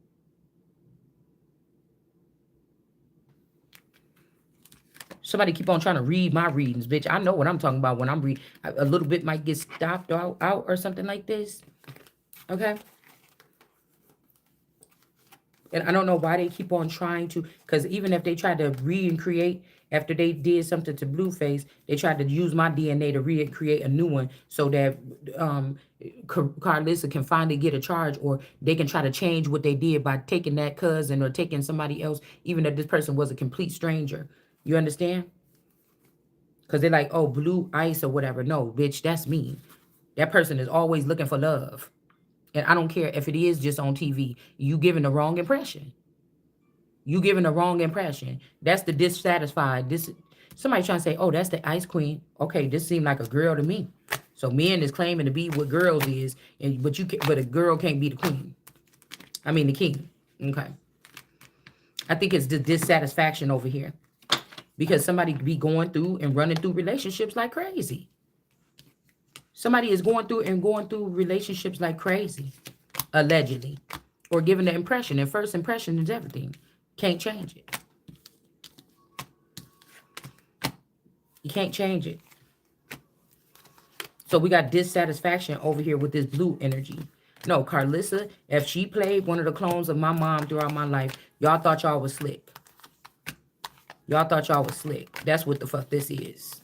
Somebody keep on trying to read my readings, bitch. I know what I'm talking about when I'm reading. A little bit might get stopped out or something like this. Okay? And I don't know why they keep on trying to, because even if they tried to recreate after they did something to Blueface, they tried to use my DNA to recreate a new one so that Carlissa can finally get a charge, or they can try to change what they did by taking that cousin or taking somebody else, even if this person was a complete stranger. You understand? Because they're like, oh, blue ice or whatever. No, bitch, that's me. That person is always looking for love. And I don't care if it is just on TV. You giving the wrong impression. You giving the wrong impression. That's the dissatisfied. Somebody trying to say, oh, that's the ice queen. Okay, this seemed like a girl to me. So men is claiming to be what girls is, but a girl can't be the queen. I mean the king. Okay. I think it's the dissatisfaction over here because somebody be going through and running through relationships like crazy. Somebody is going through relationships like crazy, allegedly, or giving the impression. And first impression is everything. Can't change it. You can't change it. So we got dissatisfaction over here with this blue energy. No, Carlissa, if she played one of the clones of my mom throughout my life, y'all thought y'all was slick. Y'all thought y'all was slick. That's what the fuck this is.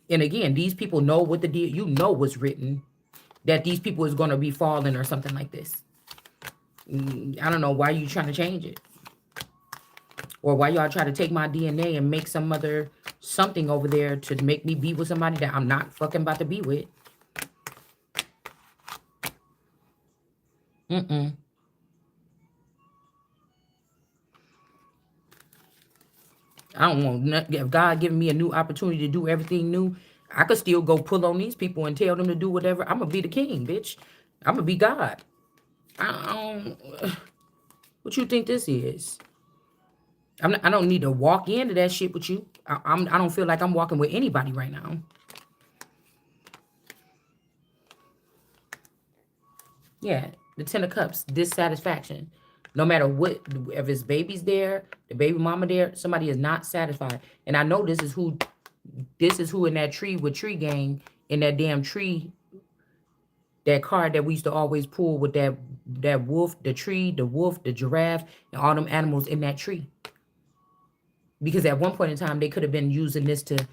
And again, these people know what the deal, you know what's written, that these people is going to be falling or something like this. I don't know why you trying to change it. Or why y'all try to take my DNA and make some other something over there to make me be with somebody that I'm not fucking about to be with. Mm-mm. I don't want nothing. If God giving me a new opportunity to do everything new, I could still go pull on these people and tell them to do whatever. I'm gonna be the king, bitch. I'm gonna be God. I don't. What you think this is? I don't need to walk into that shit with you. I don't feel like I'm walking with anybody right now. Yeah, the Ten of Cups, dissatisfaction. No matter what, if his baby's there, the baby mama there, somebody is not satisfied. And I know this is who in that tree with Tree Gang, in that damn tree, that card that we used to always pull with that wolf, the tree, the wolf, the giraffe, and all them animals in that tree. Because at one point in time, they could have been using this to,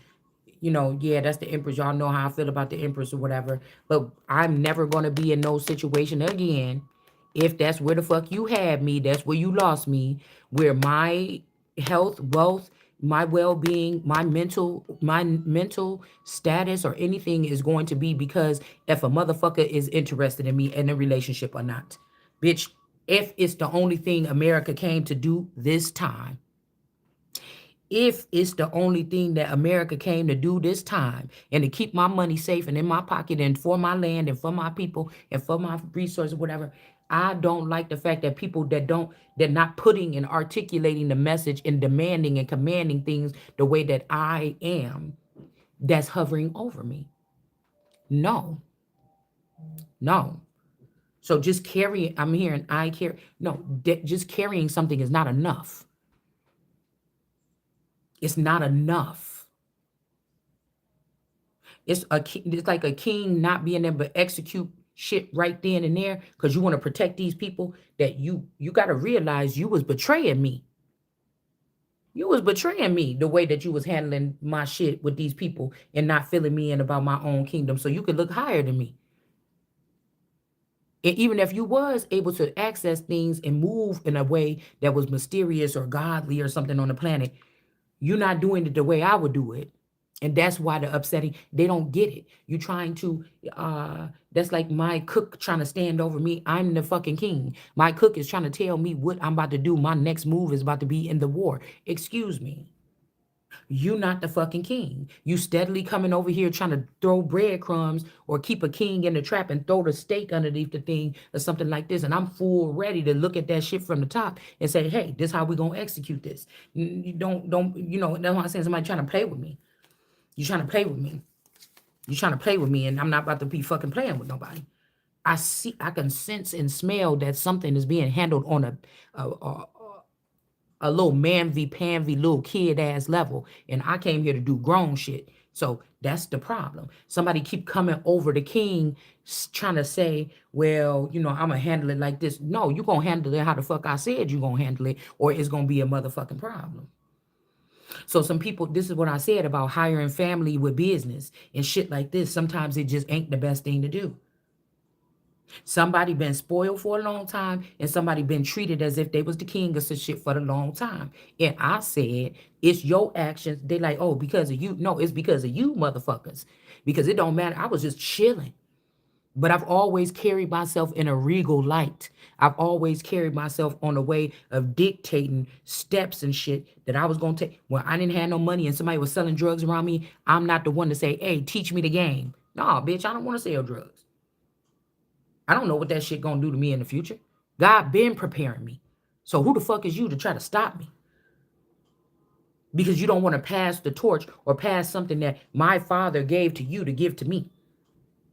yeah, that's the Empress. Y'all know how I feel about the Empress or whatever. But I'm never going to be in no situation again. If that's where the fuck you had me, that's where you lost me, where my health, wealth, my well-being, my mental status or anything is going to be because if a motherfucker is interested in me in a relationship or not. Bitch, if it's the only thing America came to do this time, if it's the only thing that America came to do this time and to keep my money safe and in my pocket and for my land and for my people and for my resources, whatever, I don't like the fact that people they're not putting and articulating the message and demanding and commanding things the way that I am, that's hovering over me. No, no. So just carry, I'm hearing I carry, no, just carrying something is not enough. It's not enough. It's like a king not being able to execute shit right then and there because you want to protect these people that you got to realize you was betraying me. You was betraying me the way that you was handling my shit with these people and not filling me in about my own kingdom so you could look higher than me. And even if you was able to access things and move in a way that was mysterious or godly or something on the planet, you're not doing it the way I would do it. And that's why the upsetting, they don't get it. You trying to, that's like my cook trying to stand over me. I'm the fucking king. My cook is trying to tell me what I'm about to do. My next move is about to be in the war. Excuse me. You not the fucking king. You steadily coming over here trying to throw breadcrumbs or keep a king in the trap and throw the stake underneath the thing or something like this. And I'm full ready to look at that shit from the top and say, hey, this is how we gonna execute this. You don't, that's why I'm saying somebody trying to play with me. You trying to play with me. You trying to play with me, and I'm not about to be fucking playing with nobody. I can sense and smell that something is being handled on a little manvy-panvy little kid-ass level, and I came here to do grown shit. So that's the problem. Somebody keep coming over the king trying to say, well, I'm going to handle it like this. No, you going to handle it how the fuck I said you going to handle it, or it's going to be a motherfucking problem. So some people, this is what I said about hiring family with business and shit like this. Sometimes it just ain't the best thing to do. Somebody been spoiled for a long time and somebody been treated as if they was the king of some shit for a long time. And I said, it's your actions. They like, oh, because of you. No, it's because of you motherfuckers. Because it don't matter. I was just chilling. But I've always carried myself in a regal light. I've always carried myself on the way of dictating steps and shit that I was going to take. When I didn't have no money and somebody was selling drugs around me, I'm not the one to say, hey, teach me the game. Nah, bitch, I don't want to sell drugs. I don't know what that shit gonna do to me in the future. God been preparing me. So who the fuck is you to try to stop me? Because you don't want to pass the torch or pass something that my father gave to you to give to me.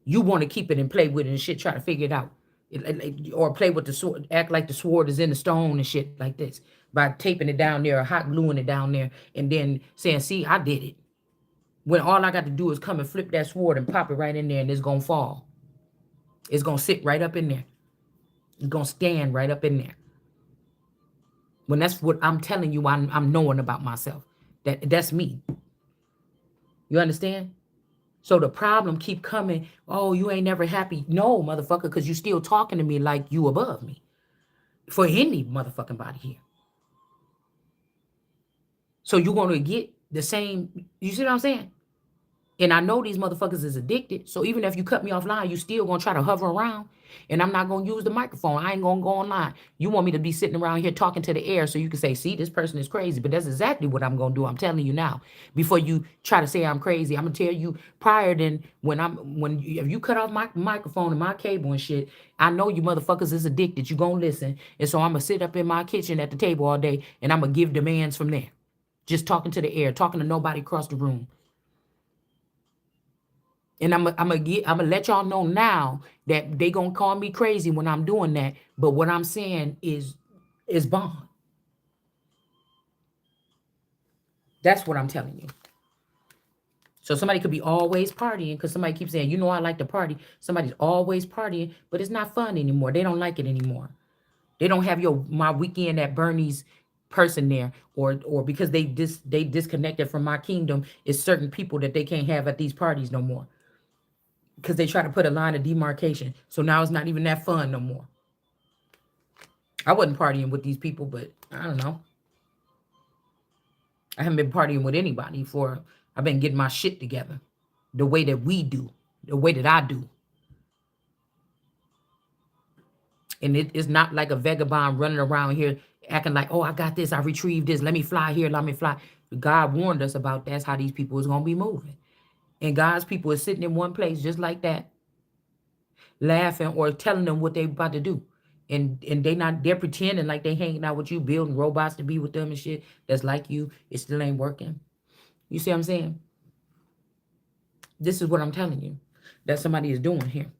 You want to keep it and play with it and shit, try to figure it out. Or play with the sword, act like the sword is in the stone and shit like this by taping it down there or hot gluing it down there and then saying, see, I did it. When all I got to do is come and flip that sword and pop it right in there and it's going to fall. It's going to sit right up in there. It's going to stand right up in there. When that's what I'm telling you, I'm knowing about myself. That's me. You understand? So the problem keep coming. Oh, you ain't never happy. No, motherfucker, because you still talking to me like you above me. For any motherfucking body here. So you're going to get the same. You see what I'm saying? And I know these motherfuckers is addicted. So even if you cut me offline, you still gonna try to hover around. And I'm not gonna use the microphone. I ain't gonna go online. You want me to be sitting around here talking to the air so you can say, see, this person is crazy. But that's exactly what I'm gonna do. I'm telling you now. Before you try to say I'm crazy, I'm gonna tell you prior than if you cut off my microphone and my cable and shit, I know you motherfuckers is addicted. You gonna listen. And so I'm gonna sit up in my kitchen at the table all day and I'm gonna give demands from there. Just talking to the air, talking to nobody across the room. And I'm gonna let y'all know now that they gonna call me crazy when I'm doing that. But what I'm saying is bond. That's what I'm telling you. So somebody could be always partying because somebody keeps saying, you know, I like to party. Somebody's always partying, but it's not fun anymore. They don't like it anymore. They don't have my weekend at Bernie's person there, or because they disconnected from my kingdom. It's certain people that they can't have at these parties no more. Because they try to put a line of demarcation. So now it's not even that fun no more. I wasn't partying with these people, but I don't know. I haven't been partying with anybody I've been getting my shit together. The way that we do. The way that I do. And it's not like a vagabond running around here acting like, oh, I got this. I retrieved this. Let me fly here. Let me fly. God warned us about that's how these people is going to be moving. And God's people is sitting in one place just like that, laughing or telling them what they about to do. And they're pretending like they hanging out with you, building robots to be with them and shit. That's like you. It still ain't working. You see what I'm saying? This is what I'm telling you that somebody is doing here.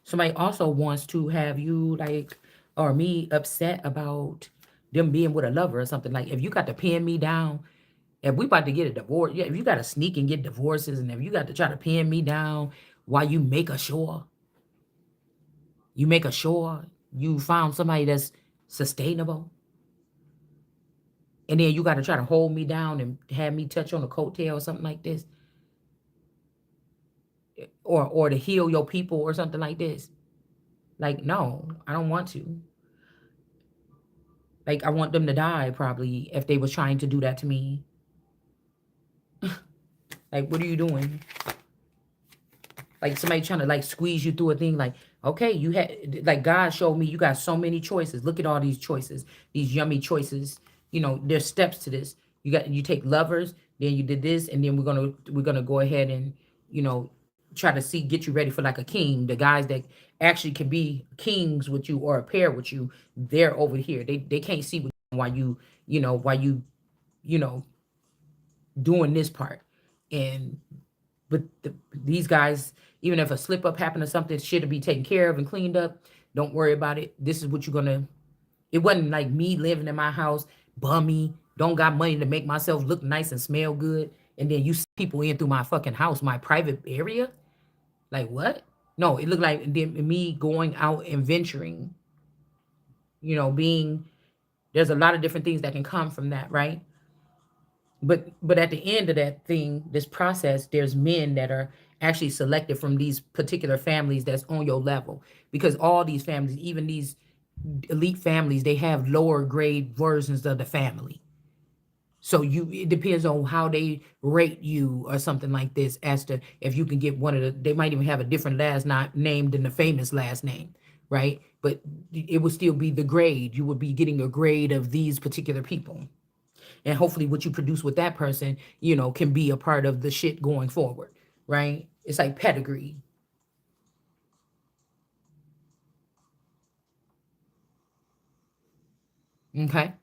Somebody also wants to have you like, or me upset about them being with a lover or something. Like if you got to pin me down, if we about to get a divorce, yeah, if you got to sneak and get divorces, and if you got to try to pin me down while you make sure you found somebody that's sustainable, and then you got to try to hold me down and have me touch on a coattail or something like this, or to heal your people or something like this. Like, no, I don't want to. Like, I want them to die probably if they was trying to do that to me. Like, what are you doing? Like somebody trying to like squeeze you through a thing. Like, okay, you had like God showed me you got so many choices. Look at all these choices, these yummy choices. You know, there's steps to this. You take lovers, then you did this, and then we're gonna go ahead and try to get you ready for like a king. The guys that actually can be kings with you or a pair with you, they're over here. They can't see why you know doing this part. And but these guys, even if a slip up happened or something, shit'll be taken care of and cleaned up. Don't worry about it. This is what you're gonna. It wasn't like me living in my house, bummy, don't got money to make myself look nice and smell good, and then you see people in through my fucking house, my private area. Like what? No, it looked like me going out and venturing. Being there's a lot of different things that can come from that, right? But at the end of that thing, this process, there's men that are actually selected from these particular families that's on your level, because all these families, even these elite families, they have lower grade versions of the family. So it depends on how they rate you or something like this, as to if you can get one of they might even have a different last name than the famous last name, right? But it would still be the grade. You would be getting a grade of these particular people. And hopefully what you produce with that person, can be a part of the shit going forward, right? It's like pedigree. Okay,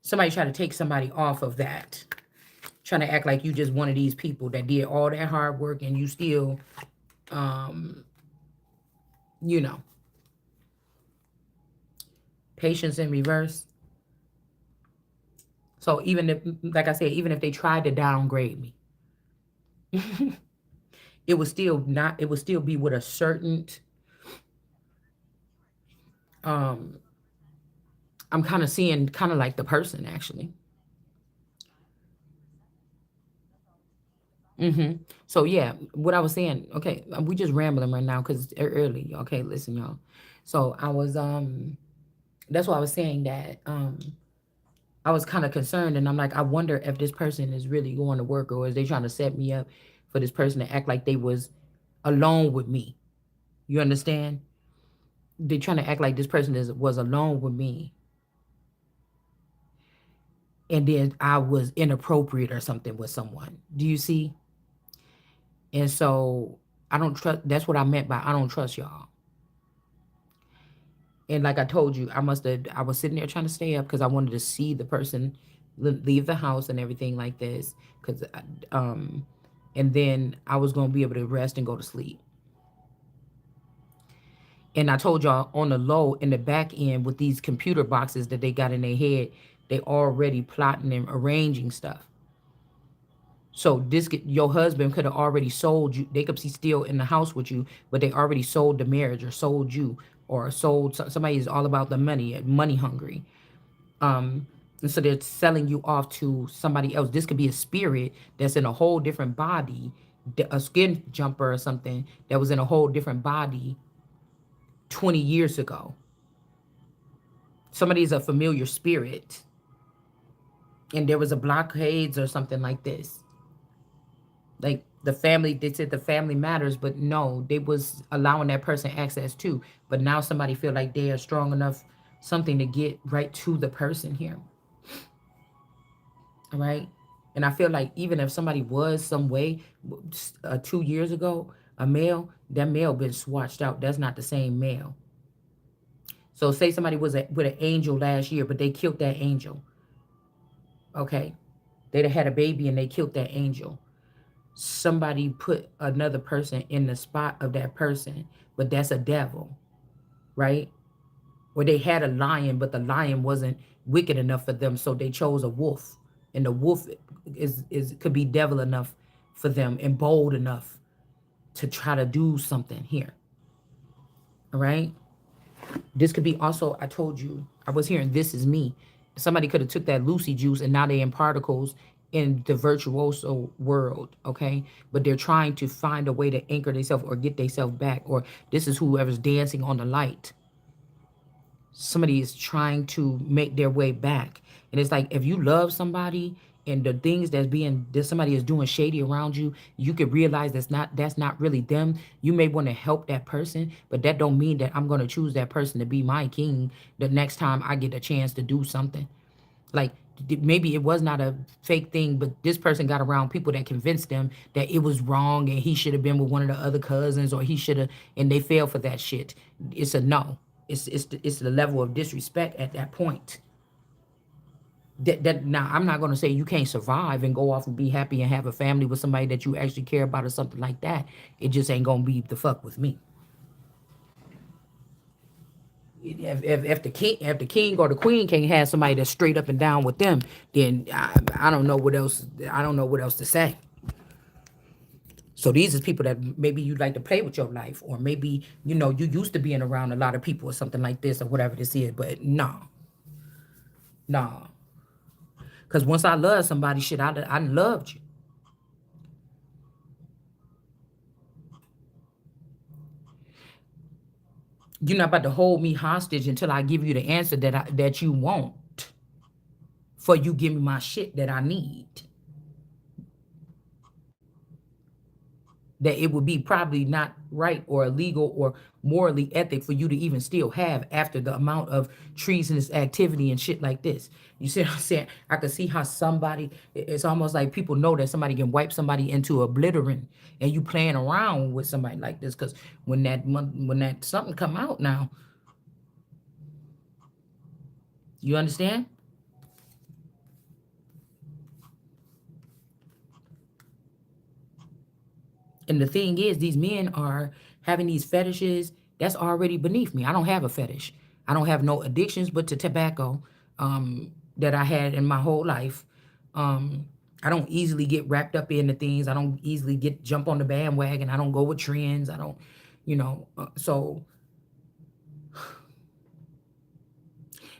somebody try to take somebody off of that, trying to act like you just one of these people that did all that hard work and you still, um, you know, patience in reverse. So even if, like I said, even if they tried to downgrade me, it would still not. It would still be with a certain. Um, I'm kind of seeing kind of like the person actually. So yeah, what I was saying. Okay, we just rambling right now because it's early. Okay, listen, y'all. So I was That's why I was saying that I was kind of concerned, and I'm like, I wonder if this person is really going to work, or is they trying to set me up for this person to act like they was alone with me. You understand? They trying to act like this person was alone with me, and then I was inappropriate or something with someone. Do you see? And so I don't trust. That's what I meant by I don't trust y'all. And like I told you, I was sitting there trying to stay up because I wanted to see the person leave the house and everything like this. Because, um, and then I was gonna be able to rest and go to sleep. And I told y'all on the low, in the back end, with these computer boxes that they got in their head, they already plotting and arranging stuff. So your husband could have already sold you. They could be still in the house with you, but they already sold the marriage or sold you or sold somebody is all about the money, money hungry. And so they're selling you off to somebody else. This could be a spirit that's in a whole different body, a skin jumper or something that was in a whole different body 20 years ago. Somebody's a familiar spirit, and there was a blockades or something like this. Like the family, they said the family matters, but no, they was allowing that person access too. But now somebody feel like they are strong enough, something to get right to the person here. All right. And I feel like even if somebody was some way 2 years ago, a male, that male been swatched out. That's not the same male. So say somebody was with an angel last year, but they killed that angel. Okay. They'd have had a baby and they killed that angel. Somebody put another person in the spot of that person, but that's a devil, right? Or they had a lion, but the lion wasn't wicked enough for them, so they chose a wolf, and the wolf is could be devil enough for them and bold enough to try to do something here. All right. This could be also. I told you I was hearing this is me. Somebody could have took that Lucy juice and now they in particles in the virtuoso world, okay? But they're trying to find a way to anchor themselves or get themselves back, or this is whoever's dancing on the light. Somebody is trying to make their way back. And it's like if you love somebody and the things that somebody is doing shady around you, you could realize that's not really them. You may want to help that person, but that don't mean that I'm going to choose that person to be my king the next time I get a chance to do something. Like maybe it was not a fake thing, but this person got around people that convinced them that it was wrong and he should have been with one of the other cousins or he should have, and they fell for that shit. It's a no. It's the level of disrespect at that point. That now I'm not gonna say you can't survive and go off and be happy and have a family with somebody that you actually care about or something like that. It just ain't gonna be the fuck with me. If the king or the queen can't have somebody that's straight up and down with them, then I don't know what else. I don't know what else to say. So these is people that maybe you like to play with your life, or maybe you used to being around a lot of people or something like this or whatever this is. But no, no, because once I love somebody, shit, I loved you. You're not about to hold me hostage until I give you the answer that you want. For you give me my shit that I need. That it would be probably not right or illegal or morally ethic for you to even still have after the amount of treasonous activity and shit like this. You see what I'm saying? I can see how it's almost like people know that somebody can wipe somebody into oblivion, and you playing around with somebody like this, because when that something come out now, You understand? And the thing is, these men are having these fetishes that's already beneath me. I don't have a fetish. I don't have no addictions but to tobacco that I had in my whole life. Um, I don't easily get wrapped up into things. I don't easily get jump on the bandwagon. I don't go with trends. I don't, so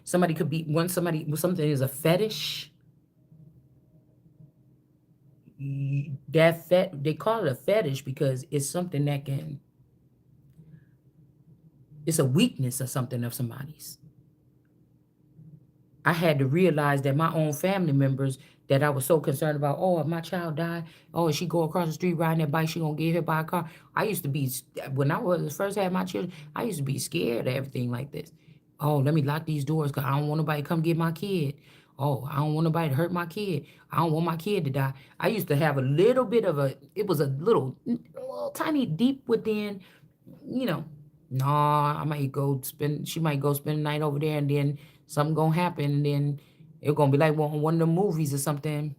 somebody could be when something is a fetish. They call it a fetish because it's something that can it's a weakness or something of somebody's. I had to realize that my own family members that I was so concerned about, oh, if my child died, oh, if she go across the street riding that bike, she gonna get hit by a car. I used to be when I was first had my children, I used to be scared of everything like this. Oh, let me lock these doors because I don't want nobody to come get my kid. Oh, I don't want nobody to hurt my kid. I don't want my kid to die. I used to have a little bit of it was a little tiny deep within, you know, no, I might go spend, she might go spend the night over there and then something gonna happen. And then it's gonna be like one of the movies or something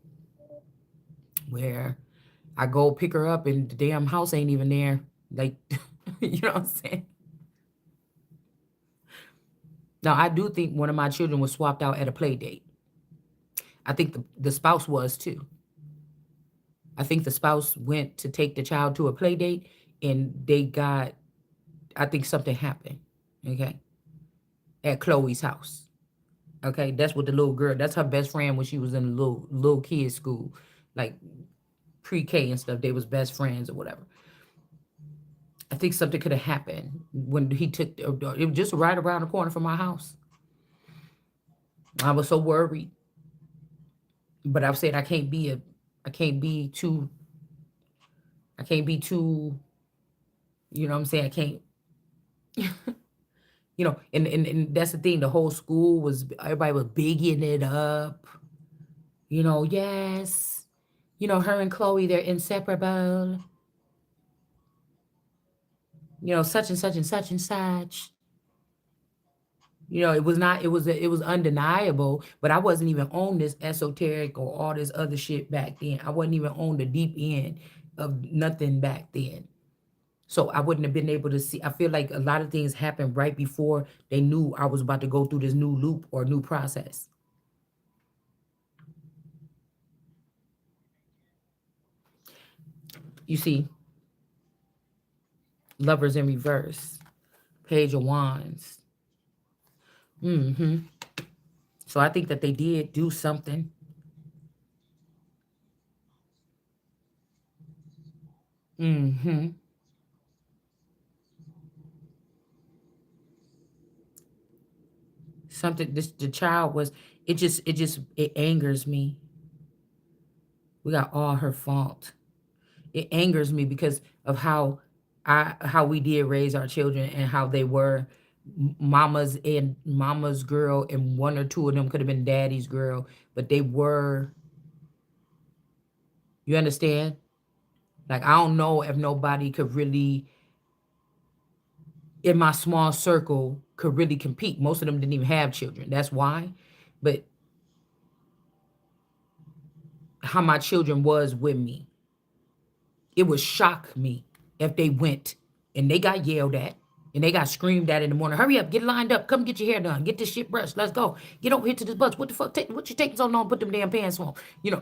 where I go pick her up and the damn house ain't even there. Like, you know what I'm saying? Now, I do think one of my children was swapped out at a play date. I think the spouse was too. I think the spouse went to take the child to a play date and I think something happened. Okay. At Chloe's house. Okay, that's what the little girl. That's her best friend when she was in the little kid school, like pre-K and stuff. They was best friends or whatever. I think something could have happened when he took. It was just right around the corner from my house. I was so worried, but I said I can't be too. I can't be too. You know what I'm saying? I can't. And that's the thing. The whole school was everybody was bigging it up. Yes. Her and Chloe, they're inseparable. Such and such and such and such. It was not, it was undeniable, but I wasn't even on this esoteric or all this other shit back then. I wasn't even on the deep end of nothing back then. So I wouldn't have been able to see. I feel like a lot of things happened right before they knew I was about to go through this new loop or new process. You see, lovers in reverse, page of wands. hmm So I think that they did do something. hmm Something this the child was it angers me. We got all her fault. It angers me because of how we did raise our children and how they were mama's girl, and one or two of them could have been daddy's girl, but they were, you understand? Like, I don't know if nobody could really in my small circle could really compete. Most of them didn't even have children. That's why. But how my children was with me, it would shock me if they went and they got yelled at and they got screamed at in the morning. Hurry up, get lined up, come get your hair done, get this shit brushed, let's go. Get over here to this bus. What the fuck? What you taking so long? Put them damn pants on.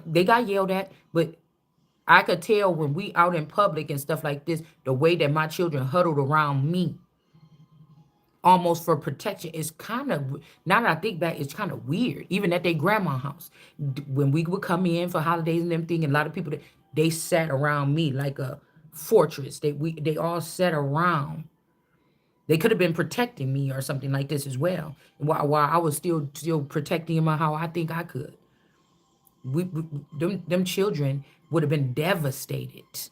They got yelled at, but I could tell when we out in public and stuff like this, the way that my children huddled around me, almost for protection, is kind of, now that I think back, it's kind of weird. Even at their grandma house, when we would come in for holidays and everything, and a lot of people, they sat around me like a fortress. They all sat around. They could have been protecting me or something like this as well. While I was still protecting him how I think I could. Them children would have been devastated.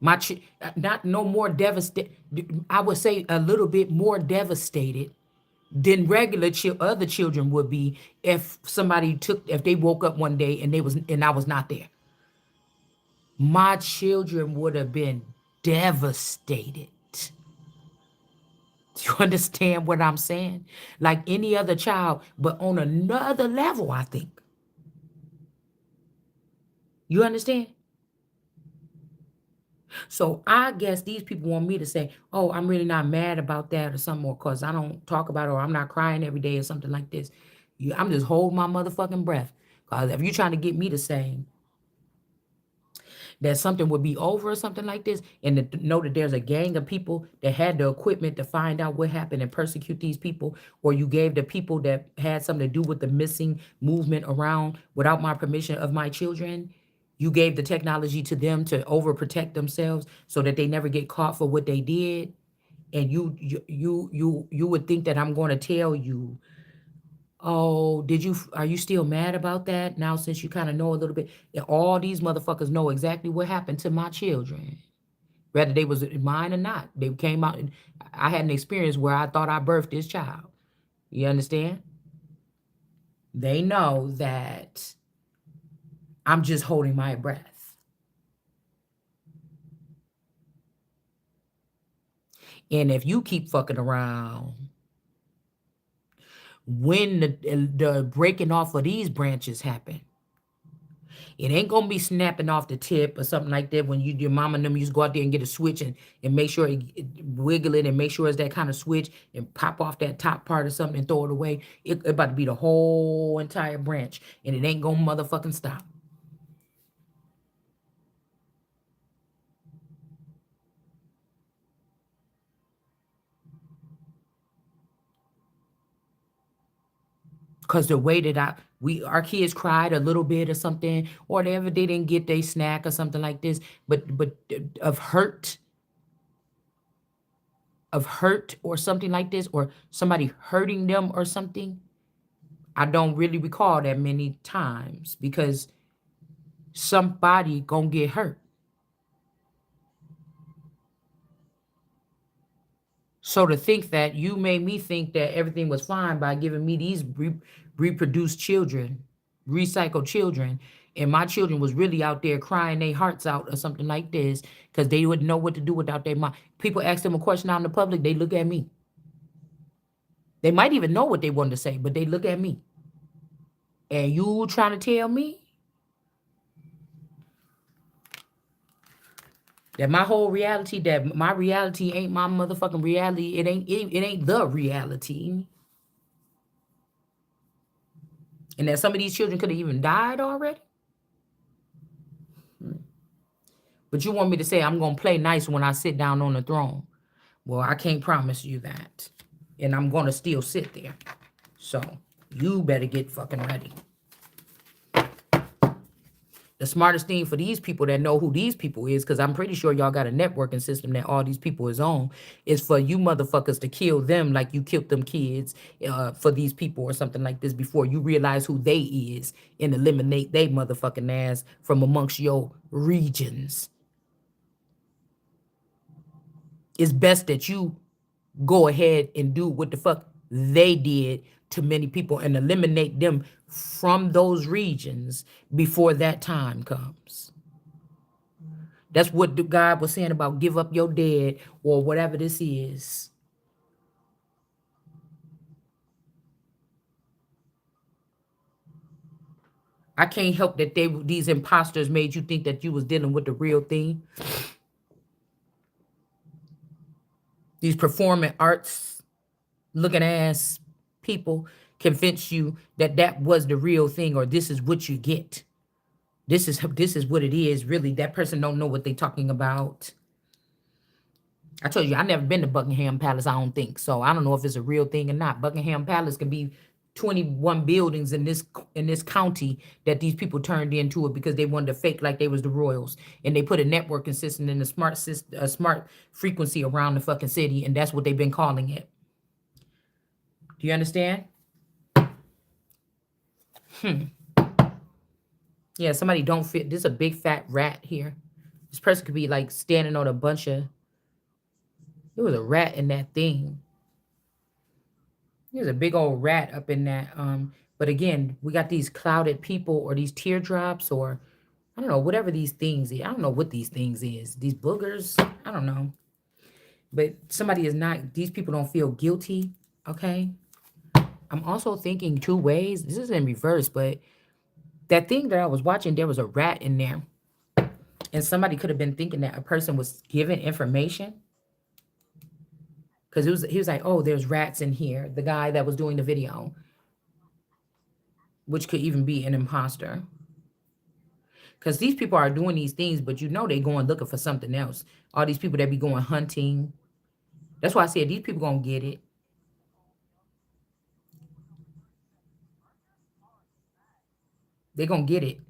Not no more devastated. I would say a little bit more devastated than other children would be if they woke up one day and I was not there. My children would have been devastated. Do you understand what I'm saying? Like any other child, but on another level, I think. You understand? So I guess these people want me to say, oh, I'm really not mad about that or something, or because I don't talk about it, or I'm not crying every day or something like this. I'm just holding my motherfucking breath. Because if you're trying to get me to say that something would be over or something like this, and to know that there's a gang of people that had the equipment to find out what happened and persecute these people, or you gave the people that had something to do with the missing movement around without my permission of my children, you gave the technology to them to overprotect themselves so that they never get caught for what they did. And you would think that I'm going to tell you, oh, are you still mad about that now since you kind of know a little bit? And all these motherfuckers know exactly what happened to my children, whether they was mine or not. They came out, and I had an experience where I thought I birthed this child. You understand? They know that I'm just holding my breath. And if you keep fucking around, when the breaking off of these branches happen, it ain't gonna be snapping off the tip or something like that. When your mama and them used to go out there and get a switch and make sure it wiggle it and make sure it's that kind of switch and pop off that top part or something and throw it away. It about to be the whole entire branch, and it ain't gonna motherfucking stop. Cause the way that our kids cried a little bit or something, or they didn't get their snack or something like this, but of hurt or something like this, or somebody hurting them or something. I don't really recall that many times because somebody gonna get hurt. So to think that you made me think that everything was fine by giving me these reproduced children, recycled children, and my children was really out there crying their hearts out or something like this because they wouldn't know what to do without their mom. People ask them a question out in the public, they look at me. They might even know what they wanted to say, but they look at me. And you trying to tell me that my reality ain't my motherfucking reality. It ain't the reality. And that some of these children could have even died already. But you want me to say I'm gonna play nice when I sit down on the throne. Well, I can't promise you that. And I'm gonna still sit there. So you better get fucking ready. The smartest thing for these people that know who these people is, because I'm pretty sure y'all got a networking system that all these people is on, is for you motherfuckers to kill them like you killed them kids for these people or something like this before you realize who they is and eliminate they motherfucking ass from amongst your regions. It's best that you go ahead and do what the fuck they did to many people and eliminate them from those regions before that time comes. That's what the God was saying about give up your dead or whatever this is. I can't help that these imposters made you think that you was dealing with the real thing. These performing arts looking ass people convince you that that was the real thing or this is what you get. This is what it is. Really, that person don't know what they talking about. I told you I never been to Buckingham Palace. I don't think so. I don't know if it's a real thing or not. Buckingham Palace can be 21 buildings in this county that these people turned into it because they wanted to fake like they was the royals, and they put a networking system and a smart frequency around the fucking city, and that's what they've been calling it. Do you understand? Yeah, somebody don't fit. This is a big fat rat here. This person could be like standing on a bunch of. There was a rat in that thing. There's a big old rat up in that. But again, we got these clouded people or these teardrops or I don't know, whatever these things is. I don't know what these things is. These boogers. I don't know. But somebody is not, these people don't feel guilty. Okay. I'm also thinking two ways. This is in reverse, but that thing that I was watching, there was a rat in there. And somebody could have been thinking that a person was given information. Because he was like, oh, there's rats in here. The guy that was doing the video, which could even be an imposter. Because these people are doing these things, but you know they going looking for something else. All these people that be going hunting. That's why I said these people gonna get it. They gonna get it.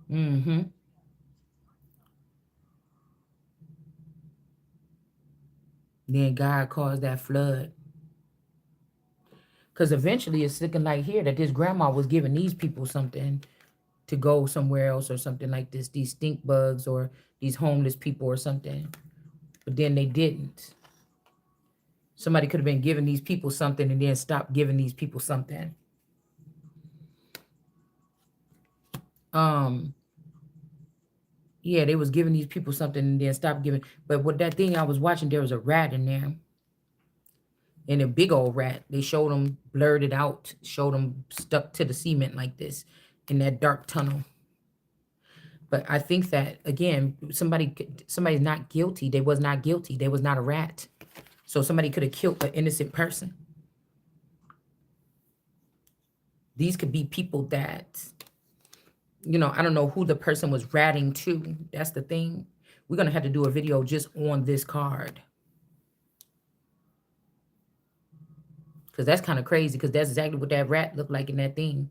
Mm-hmm. Then God caused that flood. Because eventually it's looking like here that this grandma was giving these people something to go somewhere else or something like this, these stink bugs or these homeless people or something. But then they didn't. Somebody could have been giving these people something and then stopped giving these people something. Um, yeah, they was giving these people something and then stopped giving. But with that thing I was watching, there was a rat in there. And a big old rat. They showed them blurred it out, showed them stuck to the cement like this in that dark tunnel. But I think that again, somebody's not guilty. They was not guilty. They was not a rat. So somebody could have killed an innocent person. These could be people that, I don't know who the person was ratting to. That's the thing. We're gonna have to do a video just on this card. Because that's kind of crazy, because that's exactly what that rat looked like in that thing.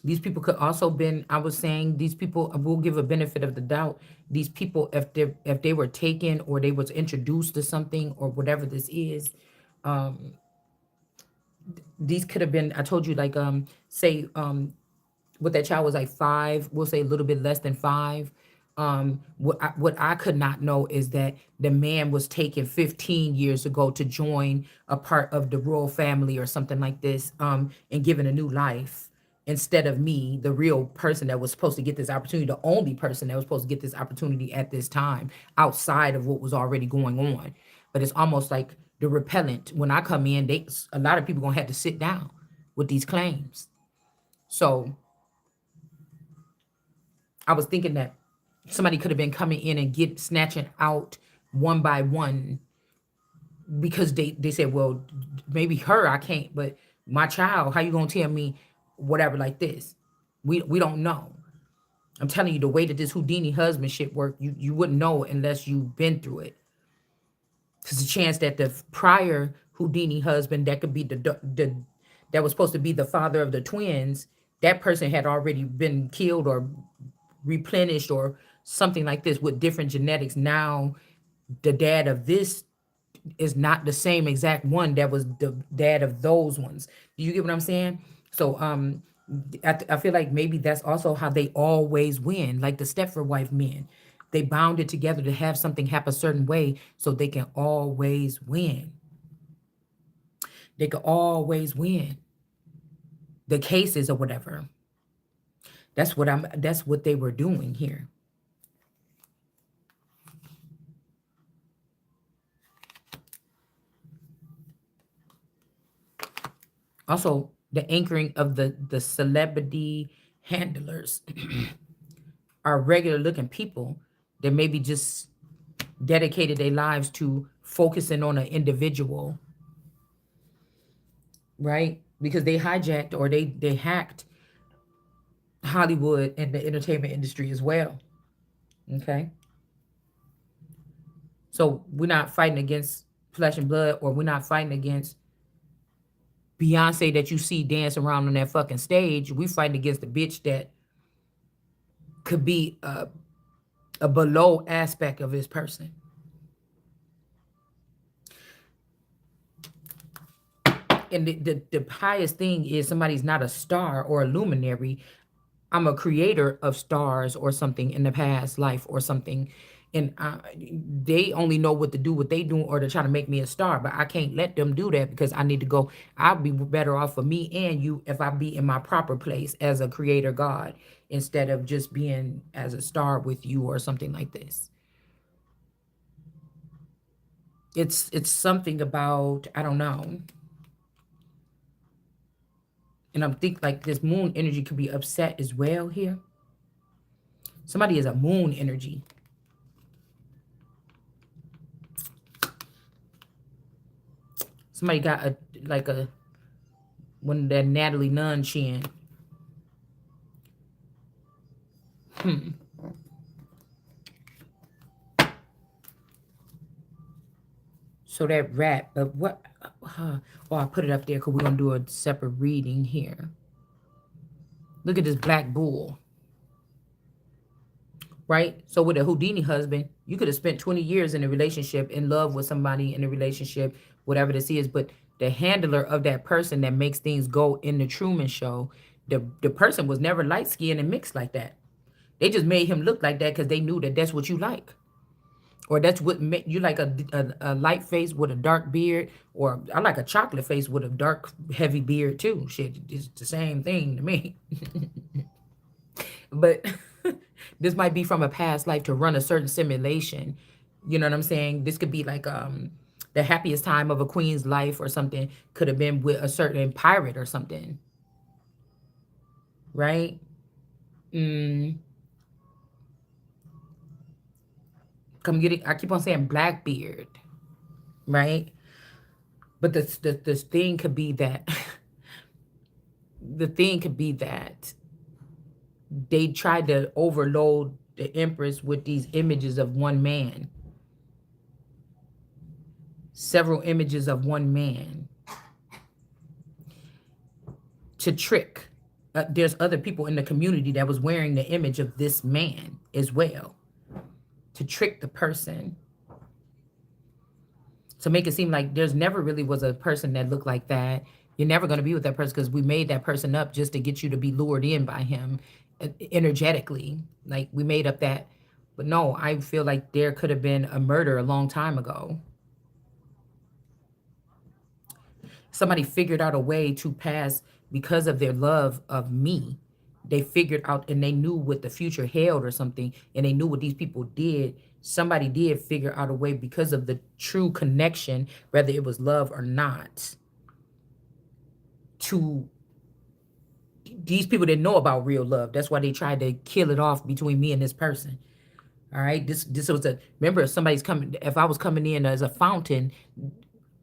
These people could also been, I was saying, these people, will give a benefit of the doubt. These people, if they were taken or they was introduced to something or whatever this is, um, these could have been, I told you, like, say, what that child was like 5, we'll say a little bit less than 5. What I could not know is that the man was taken 15 years ago to join a part of the royal family or something like this, and given a new life instead of me, the real person that was supposed to get this opportunity, the only person that was supposed to get this opportunity at this time, outside of what was already going on. But it's almost like the repellent. When I come in, a lot of people gonna have to sit down with these claims. So I was thinking that somebody could have been coming in and snatching out one by one, because they said, well, maybe her I can't, but my child, how you gonna tell me whatever like this? We don't know. I'm telling you, the way that this Houdini husband shit worked, you wouldn't know unless you've been through it. There's a chance that the prior Houdini husband, that could be the that was supposed to be the father of the twins, that person had already been killed or replenished or something like this with different genetics. Now the dad of this is not the same exact one that was the dad of those ones. Do you get what I'm saying? So I feel like maybe that's also how they always win, like the Stepford wife men. They bound it together to have something happen a certain way so they can always win. They can always win the cases or whatever. That's what they were doing here. Also, the anchoring of the celebrity handlers are regular looking people that maybe just dedicated their lives to focusing on an individual, right? Because they hijacked or they hacked Hollywood and the entertainment industry as well. Okay. So we're not fighting against flesh and blood, or we're not fighting against Beyonce that you see dance around on that fucking stage. We fighting against the bitch that could be a below aspect of this person. And the highest thing is somebody's not a star or a luminary. I'm a creator of stars or something in the past life or something. And they only know what to do, what they do, or to try to make me a star. But I can't let them do that because I need to go. I'll be better off for me and you if I be in my proper place as a creator God instead of just being as a star with you or something like this. It's something about, I don't know. And I'm think like this moon energy could be upset as well here. Somebody is a moon energy. Somebody got a like a one of that Natalie Nunn chin. So that rat, but what? Oh, I put it up there because we're gonna do a separate reading here. Look at this black bull, right? So with a Houdini husband, you could have spent 20 years in a relationship, in love with somebody in a relationship, whatever this is. But the handler of that person that makes things go in the Truman Show, the person was never light skinned and mixed like that. They just made him look like that because they knew that that's what you like. Or that's what you like a light face with a dark beard, or I like a chocolate face with a dark heavy beard too. Shit, it's the same thing to me. But this might be from a past life to run a certain simulation. You know what I'm saying? This could be like the happiest time of a queen's life or something could have been with a certain pirate or something, right? Mm, come get it. I keep on saying Blackbeard, right? But the thing could be that the thing could be that they tried to overload the Empress with these images of one man, several images of one man to trick. There's other people in the community that was wearing the image of this man as well to trick the person, to make it seem like there's never really was a person that looked like that. You're never going to be with that person because we made that person up just to get you to be lured in by him energetically. Like we made up that. But no, I feel like there could have been a murder a long time ago. Somebody figured out a way to pass because of their love of me. They figured out and they knew what the future held or something, and they knew what these people did. Somebody did figure out a way because of the true connection, whether it was love or not, to these people didn't know about real love. That's why they tried to kill it off between me and this person. All right. This was a, remember, if somebody's coming, if I was coming in as a fountain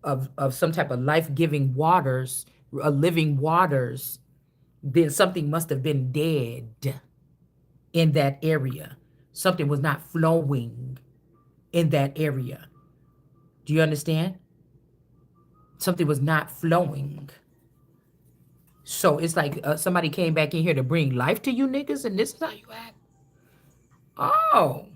of some type of life-giving waters, a living waters, then something must have been dead in that area. Something was not flowing in that area. Do you understand? Something was not flowing. So it's like somebody came back in here to bring life to you niggas, and this is how you act. Oh,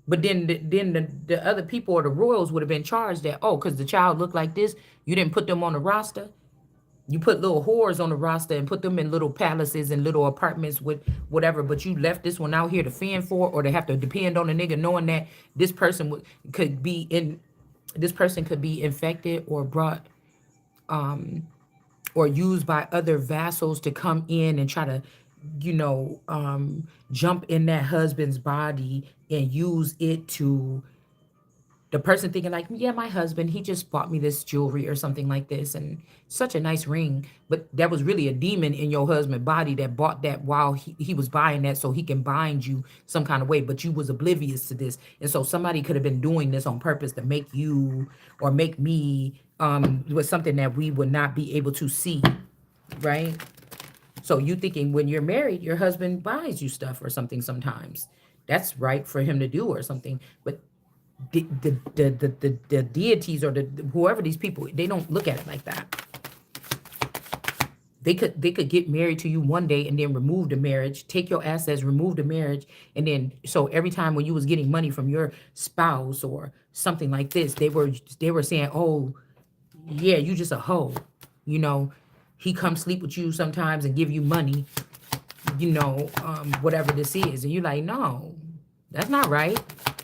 but then the other people or the royals would have been charged that, oh, because the child looked like this, you didn't put them on the roster. You put little whores on the roster and put them in little palaces and little apartments with whatever, but you left this one out here to fend for, or to have to depend on a nigga knowing that this person could be in, this person could be infected or brought or used by other vassals to come in and try to, jump in that husband's body and use it to, the person thinking like, yeah, my husband, he just bought me this jewelry or something like this and such a nice ring. But that was really a demon in your husband's body that bought that while he was buying that so he can bind you some kind of way. But you was oblivious to this. And so somebody could have been doing this on purpose to make you or make me with something that we would not be able to see, right? So you thinking when you're married, your husband buys you stuff or something sometimes. That's right for him to do or something. But the deities or the whoever these people, they don't look at it like that. They could get married to you one day and then remove the marriage, take your assets, remove the marriage, and then so every time when you was getting money from your spouse or something like this, they were saying, oh yeah, you just a hoe, you know. He come sleep with you sometimes and give you money, whatever this is, and you're like, no, that's not right.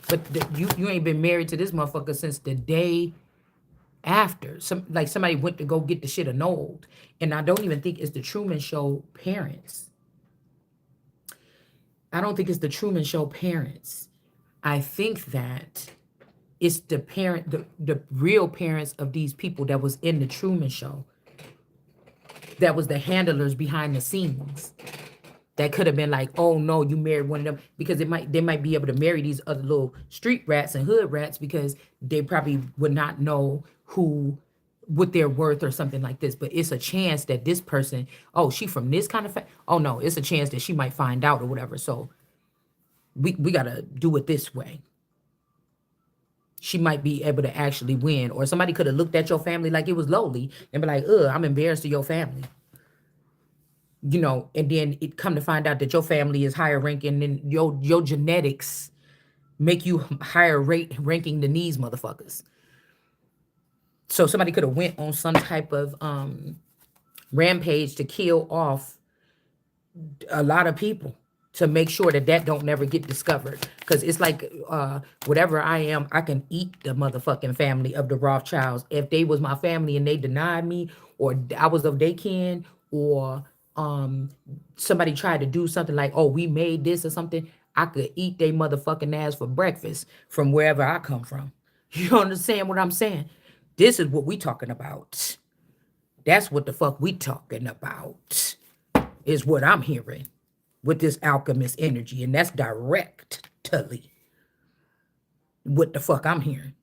But you ain't been married to this motherfucker since the day after. Somebody went to go get the shit annulled. And I don't even think it's the Truman Show parents. I don't think it's the Truman Show parents. I think that it's the real parents of these people that was in the Truman Show, that was the handlers behind the scenes, that could have been like, oh no, you married one of them, because they might be able to marry these other little street rats and hood rats, because they probably would not know who, what they're worth or something like this. But it's a chance that this person, oh, she from this kind of oh no, it's a chance that she might find out or whatever. So we gotta do it this way. She might be able to actually win. Or somebody could have looked at your family like it was lowly and be like, ugh, I'm embarrassed of your family. And then it come to find out that your family is higher ranking than your genetics make you higher ranking than these motherfuckers. So somebody could have went on some type of rampage to kill off a lot of people, to make sure that don't never get discovered. Because it's like, whatever I am, I can eat the motherfucking family of the Rothschilds. If they was my family and they denied me, or I was of their kin, or somebody tried to do something like, oh, we made this or something, I could eat they motherfucking ass for breakfast from wherever I come from. You understand what I'm saying? This is what we talking about. That's what the fuck we talking about, is what I'm hearing with this alchemist energy. And that's directly what the fuck I'm hearing.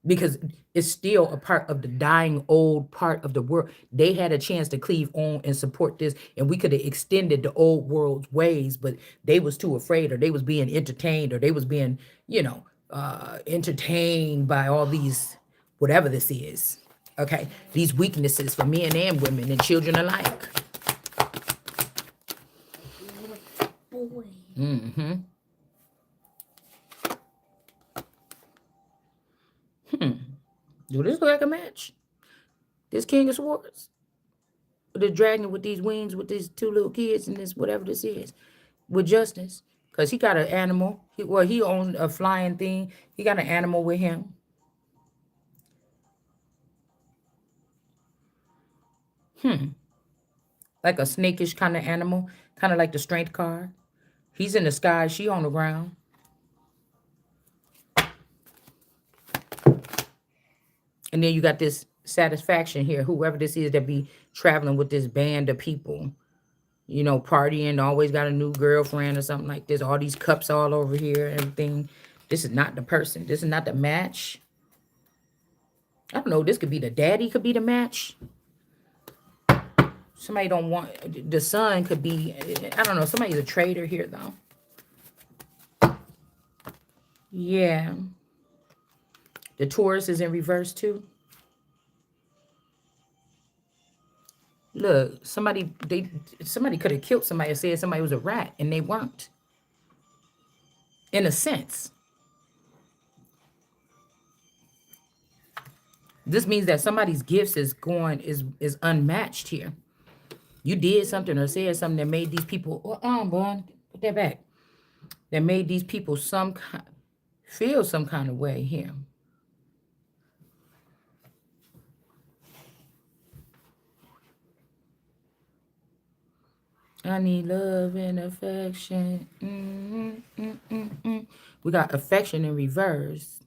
Because it's still a part of the dying old part of the world. They had a chance to cleave on and support this, and we could have extended the old world's ways, but they was too afraid, or they was being entertained, or they was being, entertained by all these, whatever this is. Okay, these weaknesses for men and women and children alike. Boy. Mm-hmm. Do this look like a match? This King of Swords, the dragon with these wings, with these two little kids, and this whatever this is, with Justice, because he got an animal. He owns a flying thing. He got an animal with him. Like a snakish kind of animal, kind of like the Strength card. He's in the sky. She on the ground. And then you got this satisfaction here. Whoever this is that be traveling with this band of people, partying, always got a new girlfriend or something like this. All these cups all over here and everything. This is not the person. This is not the match. I don't know. This could be the daddy, could be the match. Somebody don't want, the son could be, I don't know. Somebody's a traitor here, though. Yeah. The Taurus is in reverse, too. Look, somebody could have killed somebody or said somebody was a rat, and they weren't. In a sense. This means that somebody's gifts is unmatched here. You did something or said something that made these people, boy, put that back. That made these people feel some kind of way here. I need love and affection. We got affection in reverse.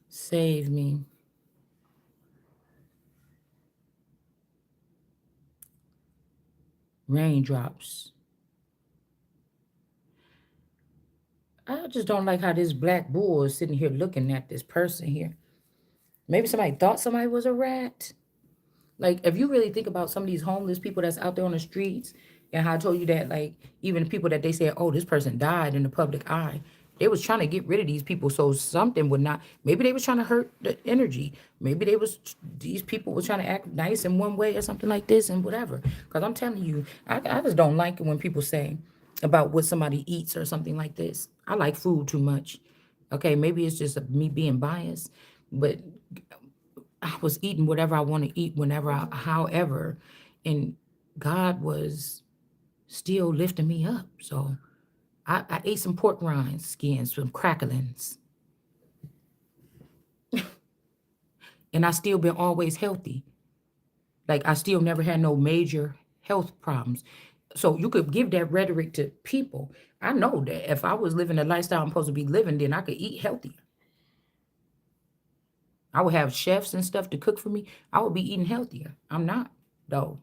Save me. Raindrops. I just don't like how this black bull is sitting here looking at this person here. Maybe somebody thought somebody was a rat. Like, if you really think about some of these homeless people that's out there on the streets, and how I told you that, like, even people that they said, oh, this person died in the public eye, they was trying to get rid of these people so something would not, maybe they was trying to hurt the energy. Maybe these people was trying to act nice in one way or something like this and whatever. Because I'm telling you, I just don't like it when people say about what somebody eats or something like this. I like food too much. Okay, maybe it's just me being biased, but I was eating whatever I want to eat however, and God was still lifting me up. So I ate some pork rinds, skins, some cracklings, and I still been always healthy. Like I still never had no major health problems. So you could give that rhetoric to people. I know that if I was living the lifestyle I'm supposed to be living, then I could eat healthier. I would have chefs and stuff to cook for me. I would be eating healthier. I'm not, though.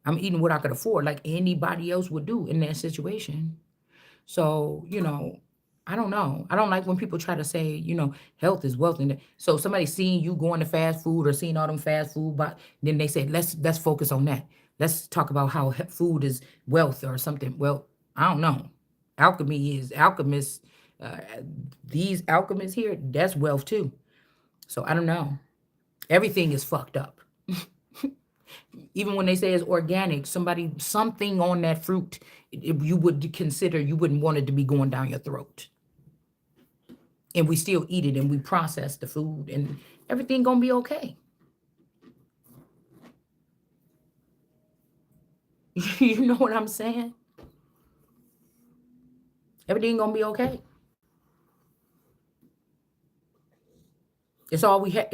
I'm eating what I could afford, like anybody else would do in that situation. So, I don't know. I don't like when people try to say, health is wealth. And so somebody seeing you going to fast food or seeing all them fast food, but then they say, let's focus on that. Let's talk about how food is wealth or something. Well, I don't know. Alchemy is alchemists. Uh, these alchemists here, that's wealth too. So I don't know. Everything is fucked up. Even when they say it's organic, something on that fruit, you would consider, you wouldn't want it to be going down your throat. And we still eat it and we process the food and everything gonna be okay. You know what I'm saying? Everything gonna be okay. It's all we have.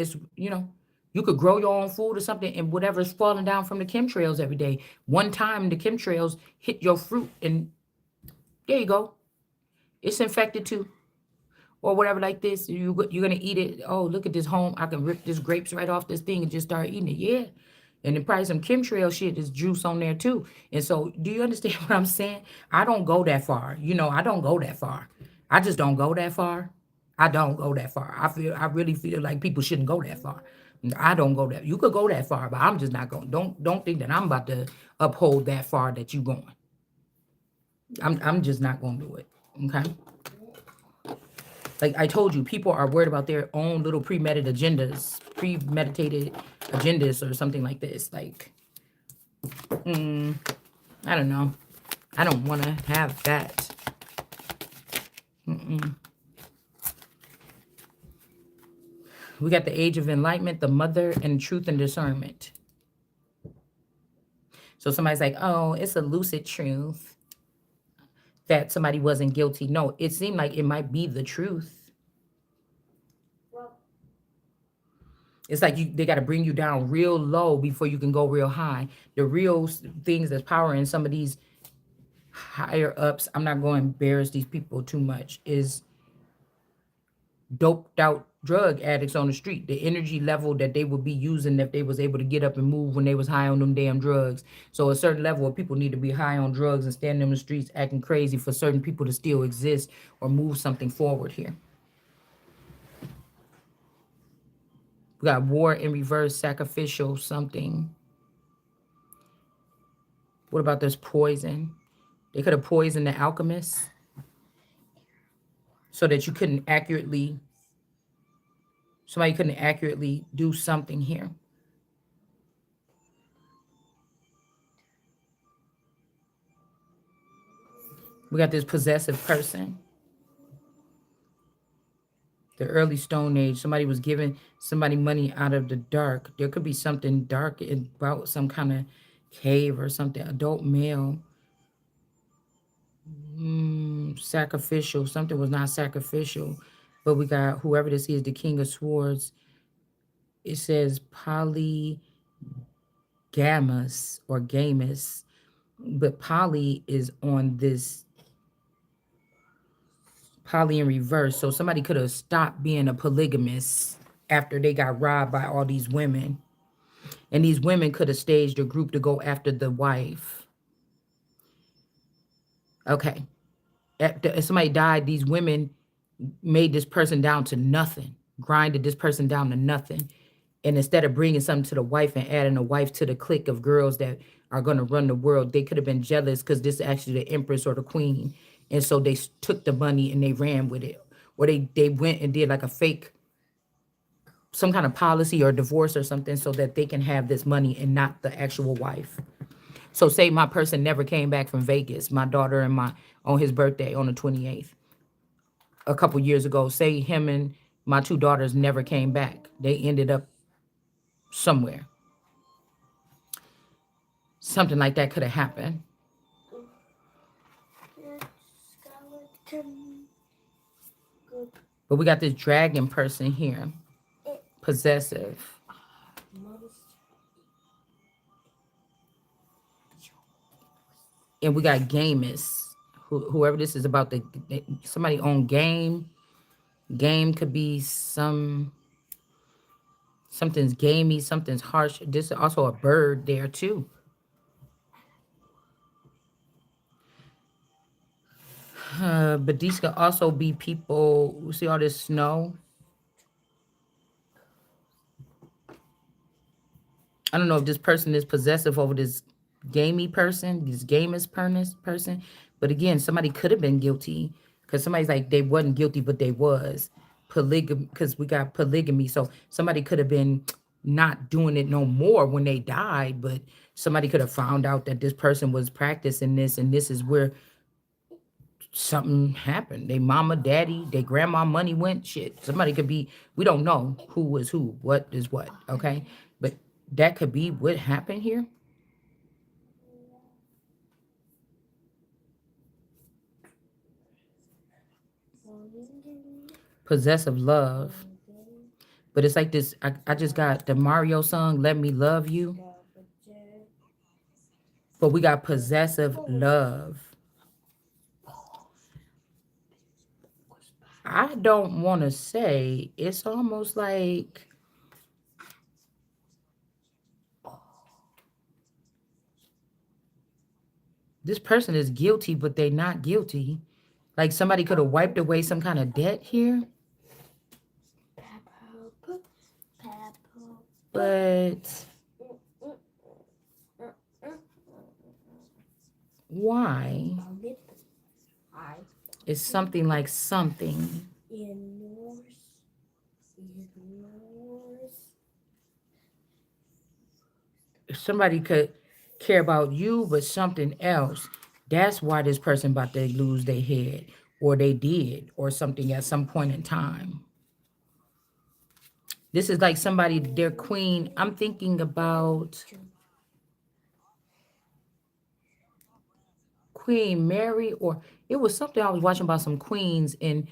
You could grow your own food or something, and whatever's falling down from the chemtrails every day. One time the chemtrails hit your fruit, and there you go. It's infected too. Or whatever like this. You're gonna eat it. Oh, look at this home. I can rip this grapes right off this thing and just start eating it. Yeah. And then probably some chemtrail shit is juice on there too. And so do you understand what I'm saying? I don't go that far. I don't go that far. I just don't go that far. I don't go that far. I really feel like people shouldn't go that far. I don't go that. You could go that far, but I'm just not going. Don't think that I'm about to uphold that far that you going. I'm just not gonna do it. Okay. Like I told you, people are worried about their own little premeditated agendas or something like this. Like, I don't know. I don't want to have that. We got the age of enlightenment, the mother, and truth and discernment. So somebody's like, oh, it's a lucid truth that somebody wasn't guilty. No, it seemed like it might be the truth. It's like they got to bring you down real low before you can go real high. The real things that's powering some of these higher ups, I'm not going to embarrass these people too much, is doped out drug addicts on the street. The energy level that they would be using if they was able to get up and move when they was high on them damn drugs. So a certain level of people need to be high on drugs and standing in the streets acting crazy for certain people to still exist or move something forward here. We got war in reverse, sacrificial something. What about this poison? They could have poisoned the alchemists so that somebody couldn't accurately do something here. We got this possessive person. The early Stone Age. Somebody was giving somebody money out of the dark. There could be something dark about some kind of cave or something. Adult male. Sacrificial. Something was not sacrificial. But we got whoever this is, the King of Swords. It says polygamous or gamus. But poly is on this poly in reverse. So somebody could have stopped being a polygamist after they got robbed by all these women. And these women could have staged a group to go after the wife. Okay. After somebody died, these women made this person down to nothing, grinded this person down to nothing. And instead of bringing something to the wife and adding a wife to the clique of girls that are going to run the world, they could have been jealous because this is actually the empress or the queen. And so they took the money and they ran with it. Or they went and did like a fake, some kind of policy or divorce or something so that they can have this money and not the actual wife. So say my person never came back from Vegas, my daughter and on his birthday on the 28th, a couple years ago, say him and My two daughters never came back. They ended up somewhere. Something like that could have happened. Skeleton. Good. But we got this dragon person here. Possessive. And we got gamers. Whoever this is about, somebody on game. Game could be something's gamey, something's harsh. This is also a bird there too. But these could also be people. See all this snow? I don't know if this person is possessive over this gamey person, this gamers person. But again, somebody could have been guilty because somebody's like they wasn't guilty, but they was polygamy because we got polygamy. So somebody could have been not doing it no more when they died, but somebody could have found out that this person was practicing this, and this is where something happened. They mama, daddy, they grandma money went. Shit. Somebody could be, we don't know who was who, what is what, okay? But that could be what happened here. Possessive love. But it's like this, I just got the Mario song, Let Me Love You. But we got possessive love. I don't want to say, it's almost like this person is guilty, but they not guilty. Like somebody could have wiped away some kind of debt here. But why? It's something like something. If somebody could care about you, but something else, that's why this person about to lose their head, or they did, or something at some point in time. This is like somebody, their queen. I'm thinking about Queen Mary, or it was something I was watching about some queens, and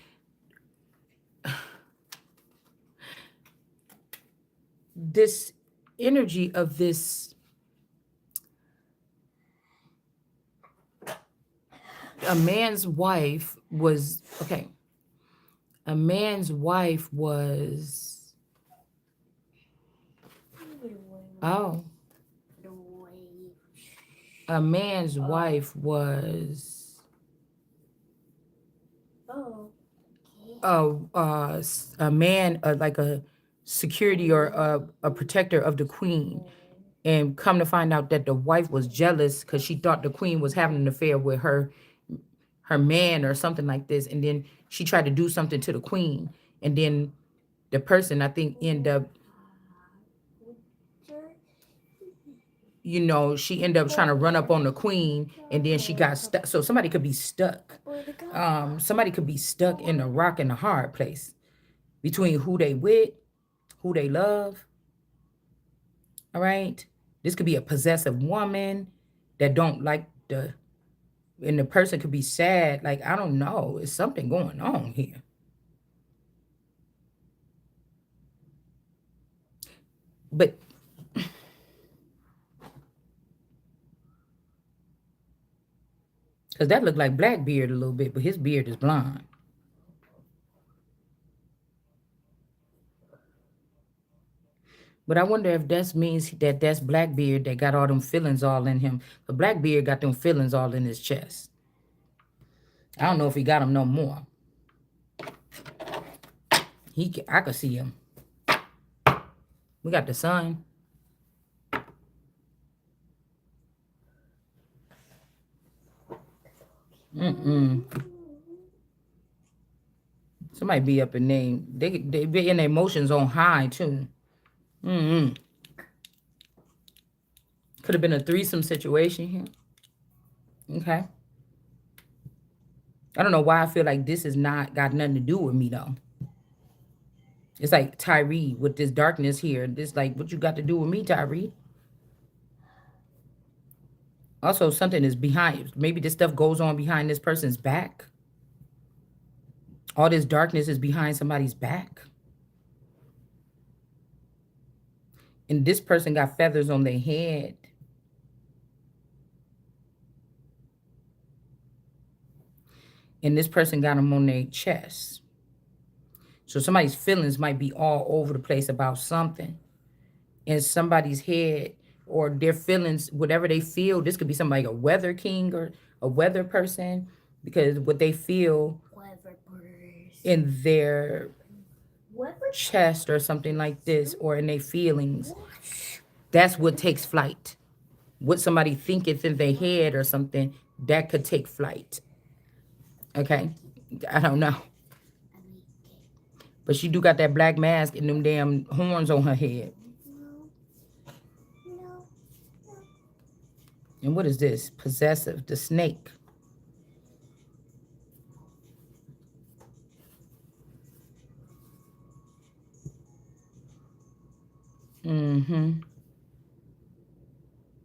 this energy of this a man's wife was okay. A man's wife was oh. A man's wife was a man, like a security or a protector of the queen, and come to find out that the wife was jealous because she thought the queen was having an affair with her man or something like this, and then she tried to do something to the queen, and then the person, I think, ended up, she ended up trying to run up on the queen, and then she got stuck. So somebody could be stuck. Somebody could be stuck in a rock and a hard place between who they with, who they love. All right. This could be a possessive woman that don't like and the person could be sad. Like, I don't know. It's something going on here. But because that looked like Blackbeard a little bit, but his beard is blonde. But I wonder if that means that that's Blackbeard that got all them feelings all in him. But Blackbeard got them feelings all in his chest. I don't know if he got them no more. I could see him. We got the sun. Somebody be up in name. They be in their emotions on high too. Could have been a threesome situation here. Okay. I don't know why I feel like this has not got nothing to do with me though. It's like Tyree with this darkness here. This like, what you got to do with me, Tyree? Also, something is behind. Maybe this stuff goes on behind this person's back. All this darkness is behind somebody's back. And this person got feathers on their head. And this person got them on their chest. So somebody's feelings might be all over the place about something. In somebody's head or their feelings, whatever they feel, this could be somebody like a weather king or a weather person, because what they feel in their chest or something like this, or in their feelings, that's what takes flight. What somebody thinketh in their head or something, that could take flight. Okay? I don't know. But she do got that black mask and them damn horns on her head. And what is this? Possessive, the snake. Mm-hmm.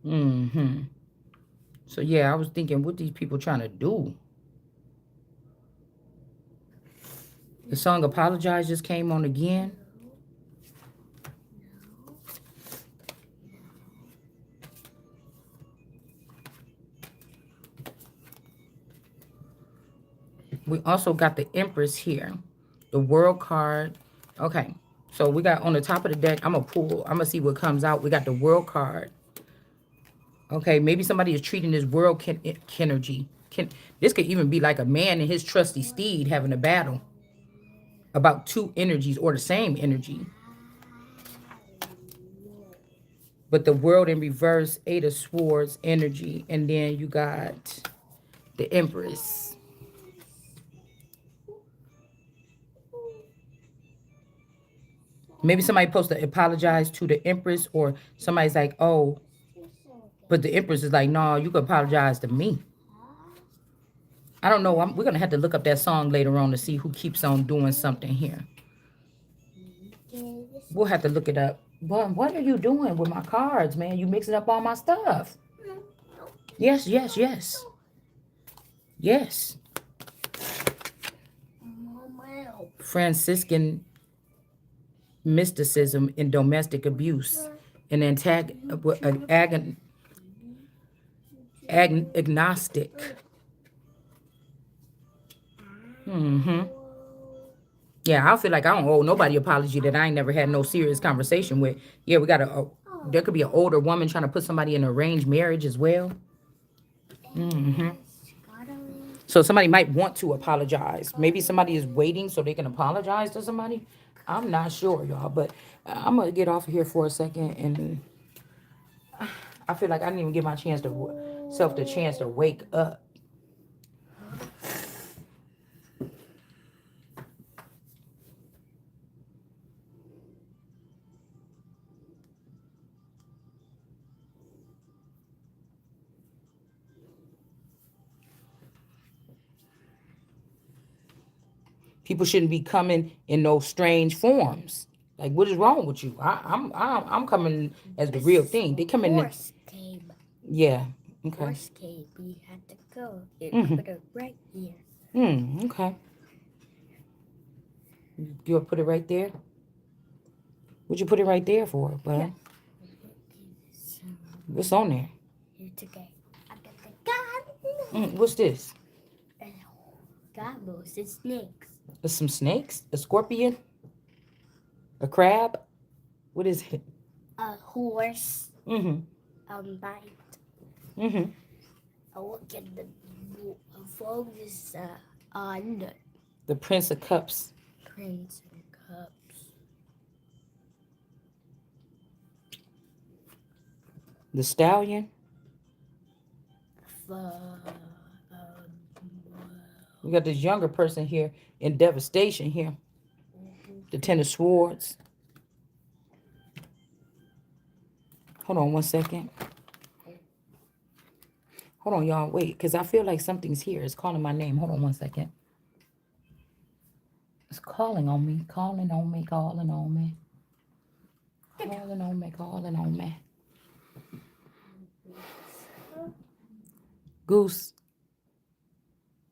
Mm-hmm. So yeah, I was thinking, what these people trying to do? The song Apologize just came on again. We also got the Empress here. The World card. Okay. So we got on the top of the deck, I'm going to see what comes out. We got the World card. Okay, maybe somebody is treating this world energy. This could even be like a man and his trusty steed having a battle about two energies or the same energy. But the world in reverse, Eight of Swords energy. And then you got the Empress. Maybe somebody supposed to apologize to the Empress, or somebody's like, oh, but the Empress is like, no, you can apologize to me. I don't know. We're going to have to look up that song later on to see who keeps on doing something here. We'll have to look it up. But what are you doing with my cards, man? You mixing up all my stuff. Yes, yes, yes. Yes. Franciscan mysticism in domestic abuse. An agnostic. Mm-hmm. Yeah, I feel like I don't owe nobody apology that I ain't never had no serious conversation with. Yeah, we got there could be an older woman trying to put somebody in arranged marriage as well. Mm-hmm. So somebody might want to apologize. Maybe somebody is waiting so they can apologize to somebody. I'm not sure, y'all, but I'm going to get off of here for a second. And I feel like I didn't even give my chance the chance to wake up. People shouldn't be coming in those strange forms. Like, what is wrong with you? I'm coming as the real thing. They come in. Came. Yeah. Okay. Horse came. We had to go. It put it right here. Okay. You'll put it right there? What'd you put it right there for, bud? Yeah. What's on there? It's okay. I got the gun. What's this? Gobbles and snakes. There's some snakes? A scorpion? A crab? What is it? A horse. Bite. I look at the focus on the Prince of Cups. Prince of Cups. The Stallion. We got this younger person here in devastation here. The Ten of Swords. Hold on one second. Hold on, y'all. Wait, because I feel like something's here. It's calling my name. Hold on one second. It's calling on me, calling on me, calling on me. Calling on me, calling on me. Goose.